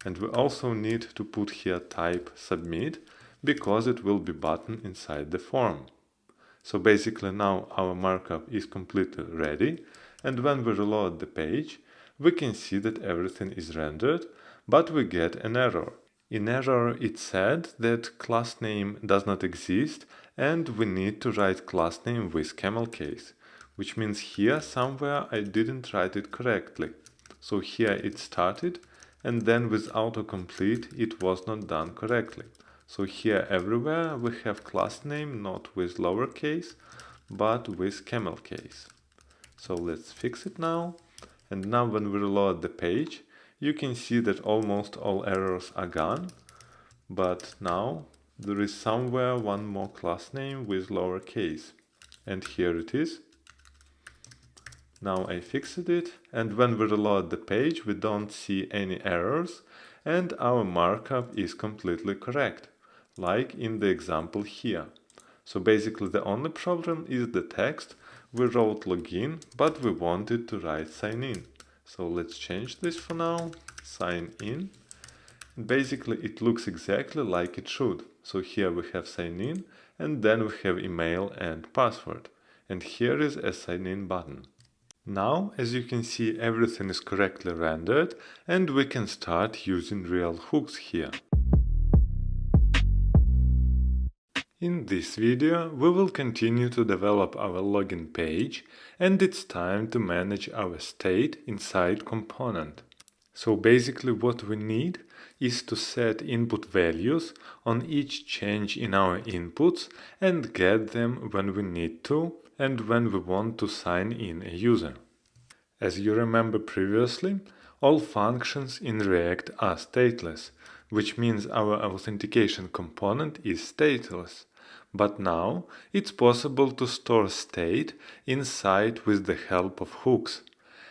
[SPEAKER 1] And we also need to put here type submit, because it will be button inside the form. So basically now our markup is completely ready, and when we reload the page, we can see that everything is rendered, but we get an error. In error it said that class name does not exist, and we need to write class name with camel case, which means here somewhere I didn't write it correctly. So here it started, and then with autocomplete it was not done correctly. So here everywhere we have class name not with lowercase but with camel case. So let's fix it now, and now when we reload the page you can see that almost all errors are gone, but now there is somewhere one more class name with lowercase, and here it is. Now I fixed it, and when we reload the page we don't see any errors, and our markup is completely correct, like in the example here. So basically the only problem is the text. We wrote login, but we wanted to write sign in. So let's change this for now, sign in. Basically it looks exactly like it should. So here we have sign in, and then we have email and password, and here is a sign in button. Now, as you can see, everything is correctly rendered, and we can start using real hooks here. In this video, we will continue to develop our login page, and it's time to manage our state inside component. So basically what we need is to set input values on each change in our inputs and get them when we need to and when we want to sign in a user. As you remember previously, all functions in React are stateless, which means our authentication component is stateless. But now it's possible to store state inside with the help of hooks.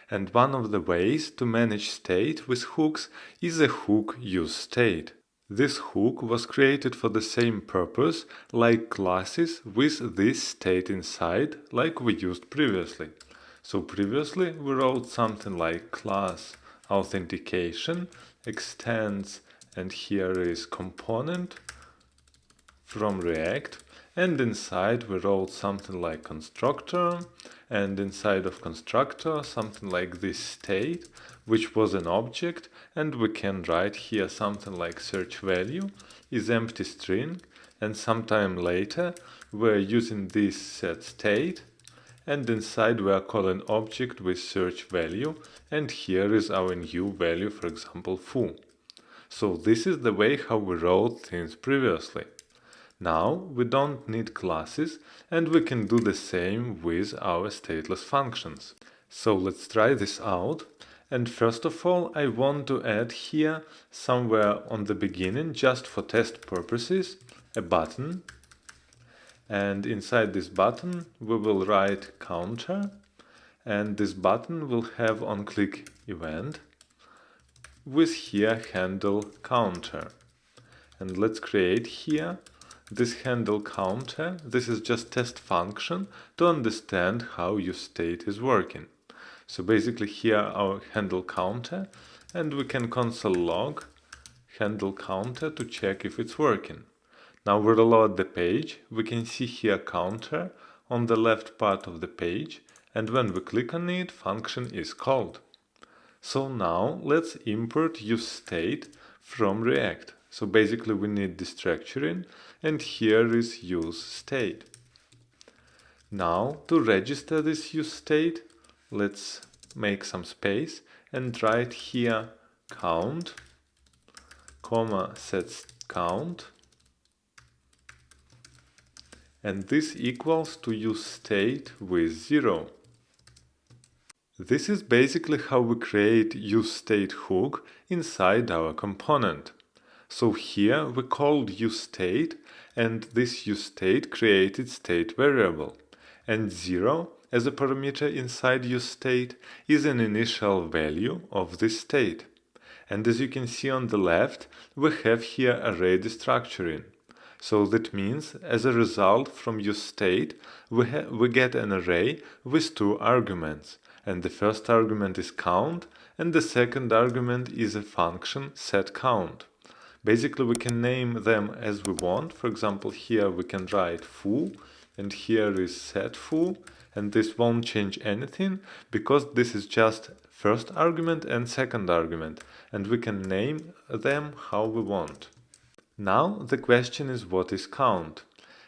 [SPEAKER 1] And one of the ways to manage state with hooks is the hook useState. This hook was created for the same purpose like classes with this state inside, like we used previously. So previously we wrote something like class Authentication extends, and here is component from React, and inside we wrote something like constructor, and inside of constructor something like this state, which was an object, and we can write here something like search value is empty string, and sometime later we're using this set state, and inside we are calling object with search value, and here is our new value, for example foo. So this is the way how we wrote things previously. Now we don't need classes, and we can do the same with our stateless functions. So let's try this out, and first of all I want to add here somewhere on the beginning, just for test purposes, a button, and inside this button we will write counter, and this button will have onClick event with here handle counter. And let's create here this handle counter. This is just test function to understand how useState is working. So basically here our handle counter, and we can console log handle counter to check if it's working. Now we reload the page, we can see here counter on the left part of the page, and when we click on it, function is called. So now let's import useState from React. So basically we need destructuring, and here is useState. Now to register this useState, let's make some space and write here count, comma set count, and this equals to useState with 0. This is basically how we create useState hook inside our component. So here we called useState, and this useState created state variable. And 0 as a parameter inside useState is an initial value of this state. And as you can see on the left, we have here array destructuring. So that means, as a result from useState, we get an array with two arguments. And the first argument is count, and the second argument is a function setCount. Basically, we can name them as we want. For example, here we can write foo, and here is setFoo, and this won't change anything because this is just first argument and second argument, and we can name them how we want. Now the question is, what is count?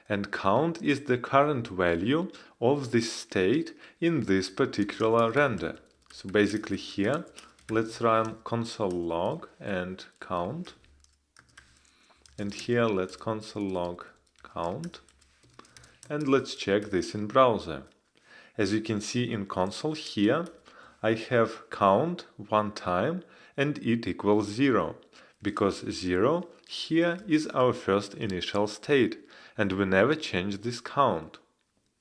[SPEAKER 1] And count is the current value of this state in this particular render. So basically here, let's run console log and count. And here let's console log count. And let's check this in browser. As you can see in console here, I have count one time and it equals 0, because 0 here is our first initial state, and we never change this count.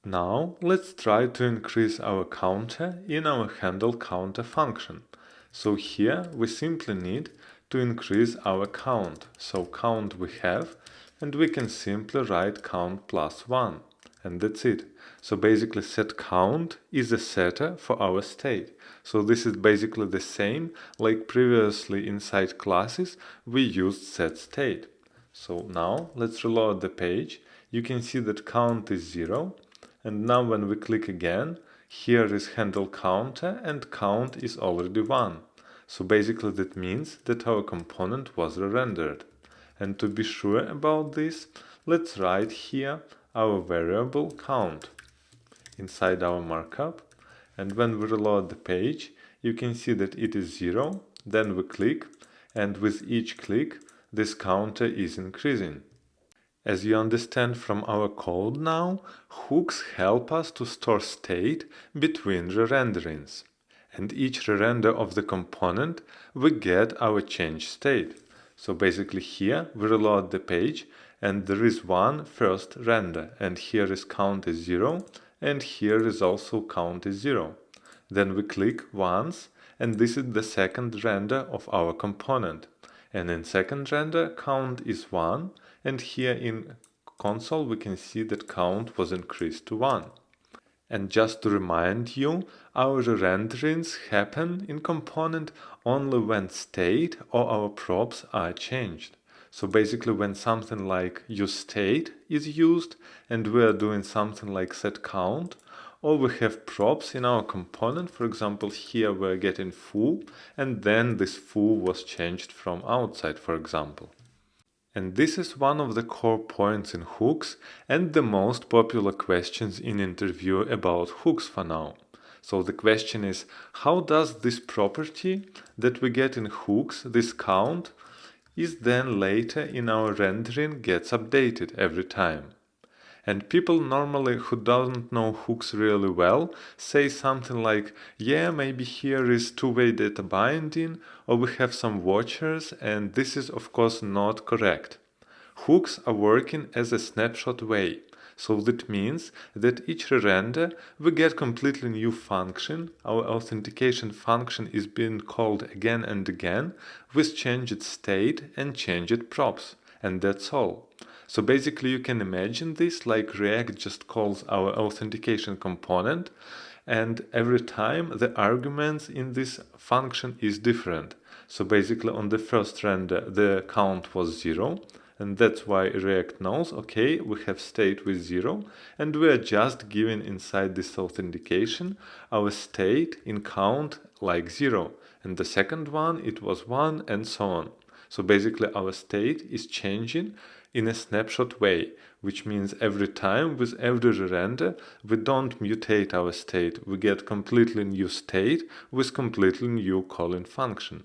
[SPEAKER 1] Now let's try to increase our counter in our handle counter function. So here we simply need to increase our count. So count we have, and we can simply write count plus 1, and that's it. So basically setCount is a setter for our state. So this is basically the same like previously inside classes we used setState. So now let's reload the page. You can see that count is 0, and now when we click again, here is handle counter and count is already 1. So basically that means that our component was re-rendered. And to be sure about this, let's write here our variable count inside our markup, and when we reload the page, you can see that it is 0, then we click, and with each click, this counter is increasing. As you understand from our code now, hooks help us to store state between re-renderings. And each re-render of the component, we get our change state. So basically here, we reload the page, and there is one first render, and here is count is 0, and here is also count is 0. Then we click once, and this is the second render of our component. And in second render, count is 1, and here in console we can see that count was increased to 1. And just to remind you, our renderings happen in component only when state or our props are changed. So basically when something like useState is used and we are doing something like setCount, or we have props in our component, for example here we're getting foo, and then this foo was changed from outside, for example. And this is one of the core points in hooks and the most popular questions in interview about hooks for now. So the question is, how does this property that we get in hooks, this count, is then later in our rendering gets updated every time? And people normally who don't know hooks really well say something like, yeah, maybe here is two-way data binding, or we have some watchers, and this is of course not correct. Hooks are working as a snapshot way. So that means that each render we get completely new function. Our authentication function is being called again and again with changed state and changed props. And that's all. So basically you can imagine this like React just calls our authentication component, and every time the arguments in this function is different. So basically on the first render the count was 0, and that's why React knows, okay, we have state with 0, and we are just giving inside this authentication our state in count like 0, and the second one it was 1, and so on. So basically our state is changing in a snapshot way, which means every time with every render we don't mutate our state, we get completely new state with completely new calling function.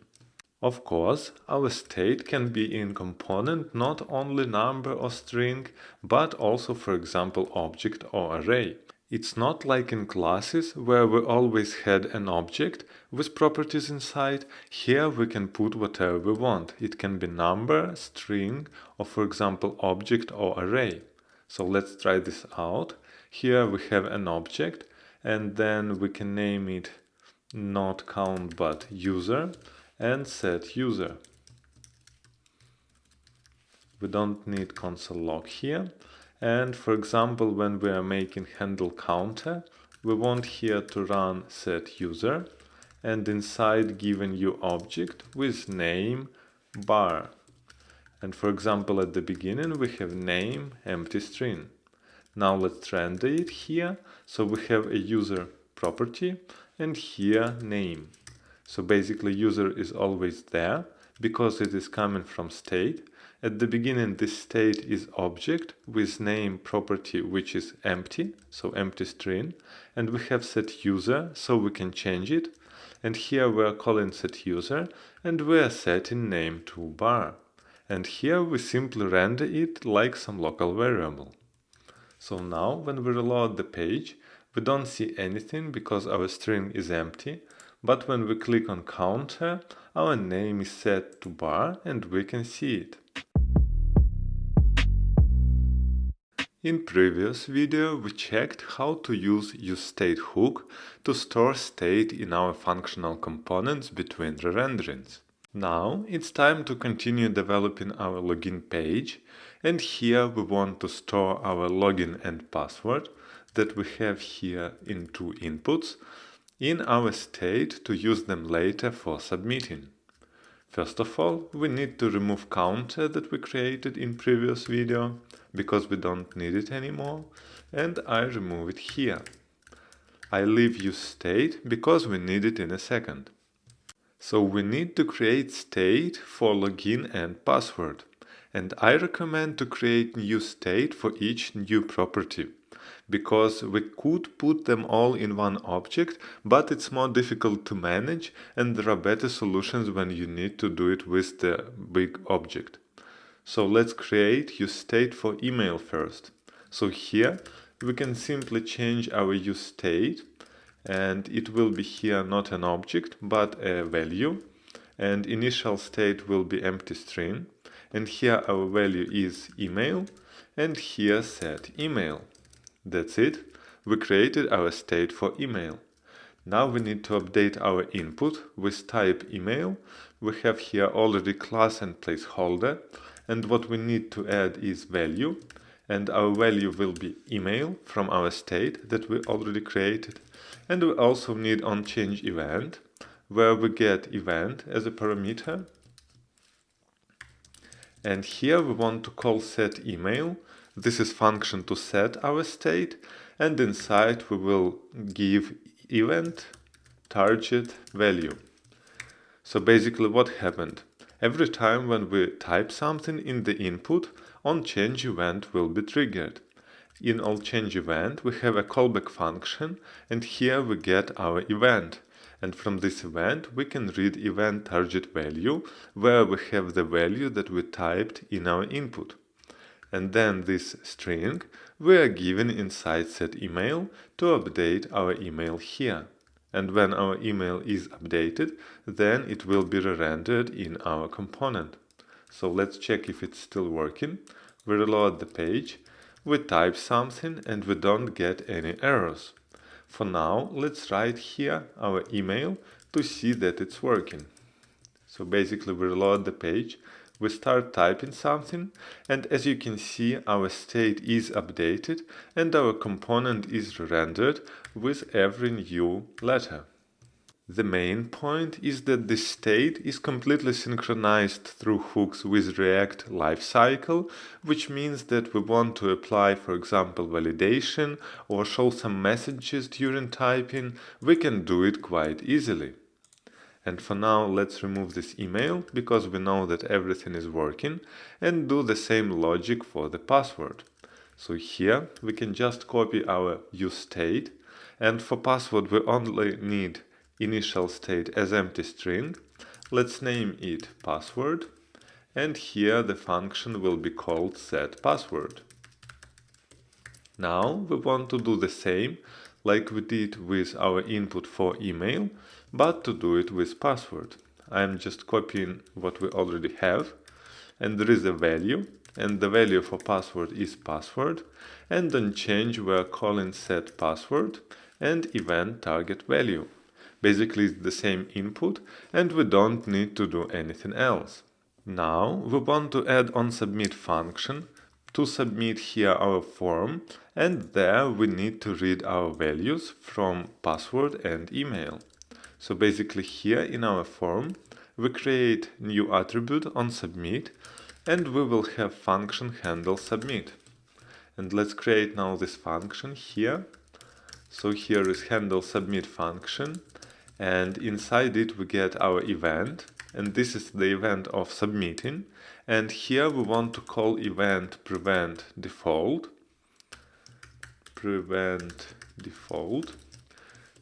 [SPEAKER 1] Of course, our state can be in component not only number or string, but also for example object or array. It's not like in classes where we always had an object with properties inside. Here we can put whatever we want. It can be number, string, or for example object or array. So let's try this out. Here we have an object and then we can name it not count but user and set user. We don't need console log here. And for example, when we are making handle counter, we want here to run set user and inside give a new object with name bar. And for example, at the beginning we have name empty string. Now let's render it here. So we have a user property and here name. So basically user is always there because it is coming from state. At the beginning this state is object with name property which is empty, so empty string, and we have set user so we can change it, and here we are calling set user and we are setting name to bar, and here we simply render it like some local variable. So now when we reload the page we don't see anything because our string is empty, but when we click on counter our name is set to bar and we can see it. In previous video we checked how to use useState hook to store state in our functional components between re-renderings. Now it's time to continue developing our login page, and here we want to store our login and password that we have here in two inputs in our state to use them later for submitting. First of all, we need to remove counter that we created in previous video because we don't need it anymore, and I remove it here. I leave useState because we need it in a second. So we need to create state for login and password, and I recommend to create new state for each new property, because we could put them all in one object, but it's more difficult to manage and there are better solutions when you need to do it with the big object. So let's create useState for email first. So here we can simply change our useState and it will be here not an object but a value, and initial state will be empty string, and here our value is email and here set email. That's it. We created our state for email. Now we need to update our input with type email. We have here already class and placeholder, and what we need to add is value, and our value will be email from our state that we already created. And we also need onChange event, where we get event as a parameter. And here we want to call set email. This is function to set our state, and inside we will give event target value. So basically what happened? Every time when we type something in the input, onChange event will be triggered. In onChange event we have a callback function, and here we get our event. And from this event we can read event target value, where we have the value that we typed in our input. And then this string we are given inside set email to update our email here. And when our email is updated, then it will be re-rendered in our component. So let's check if it's still working. We reload the page, we type something and we don't get any errors. For now, let's write here our email to see that it's working. So basically we reload the page, we start typing something, and as you can see our state is updated and our component is rendered with every new letter. The main point is that the state is completely synchronized through hooks with React lifecycle, which means that we want to apply, for example, validation or show some messages during typing, we can do it quite easily. And for now, let's remove this email because we know that everything is working, and do the same logic for the password. So here we can just copy our useState, and for password we only need initial state as empty string. Let's name it password, and here the function will be called setPassword. Now we want to do the same like we did with our input for email, but to do it with password. I'm just copying what we already have, and there is a value, and the value for password is password, and on change we are calling set password and event target value. Basically it's the same input and we don't need to do anything else. Now we want to add on submit function to submit here our form, and there we need to read our values from password and email. So basically here in our form we create new attribute on submit, and we will have function handle submit. And let's create now this function here. So here is handle submit function, and inside it we get our event, and this is the event of submitting, and here we want to call event prevent default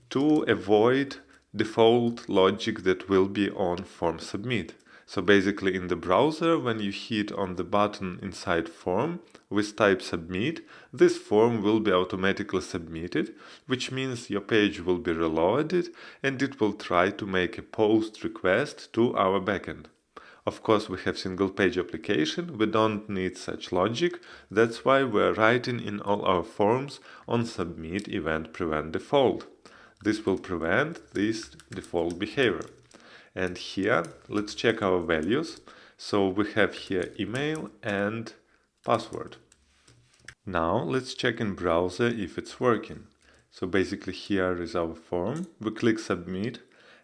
[SPEAKER 1] to avoid default logic that will be on form submit. So basically in the browser, when you hit on the button inside form with type submit, this form will be automatically submitted, which means your page will be reloaded and it will try to make a post request to our backend. Of course, we have single page application, we don't need such logic, that's why we're writing in all our forms on submit event prevent default. This will prevent this default behavior. And here, let's check our values. So we have here email and password. Now let's check in browser if it's working. So basically here is our form, we click submit,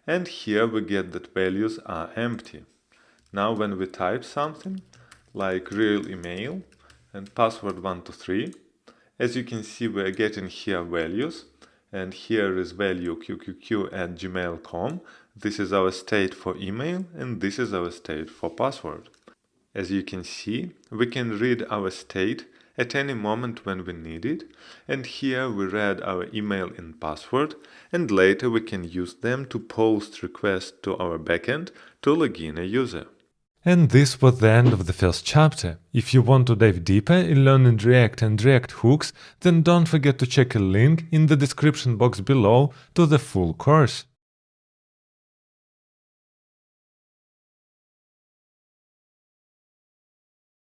[SPEAKER 1] and here we get that values are empty. Now when we type something like real email and password 123, as you can see we are getting here values, and here is value qqq@gmail.com. This is our state for email and this is our state for password. As you can see, we can read our state at any moment when we need it, and here we read our email and password, and later we can use them to post requests to our backend to log in a user.
[SPEAKER 2] And this was the end of the first chapter. If you want to dive deeper in learning React and React hooks, then don't forget to check a link in the description box below to the full course.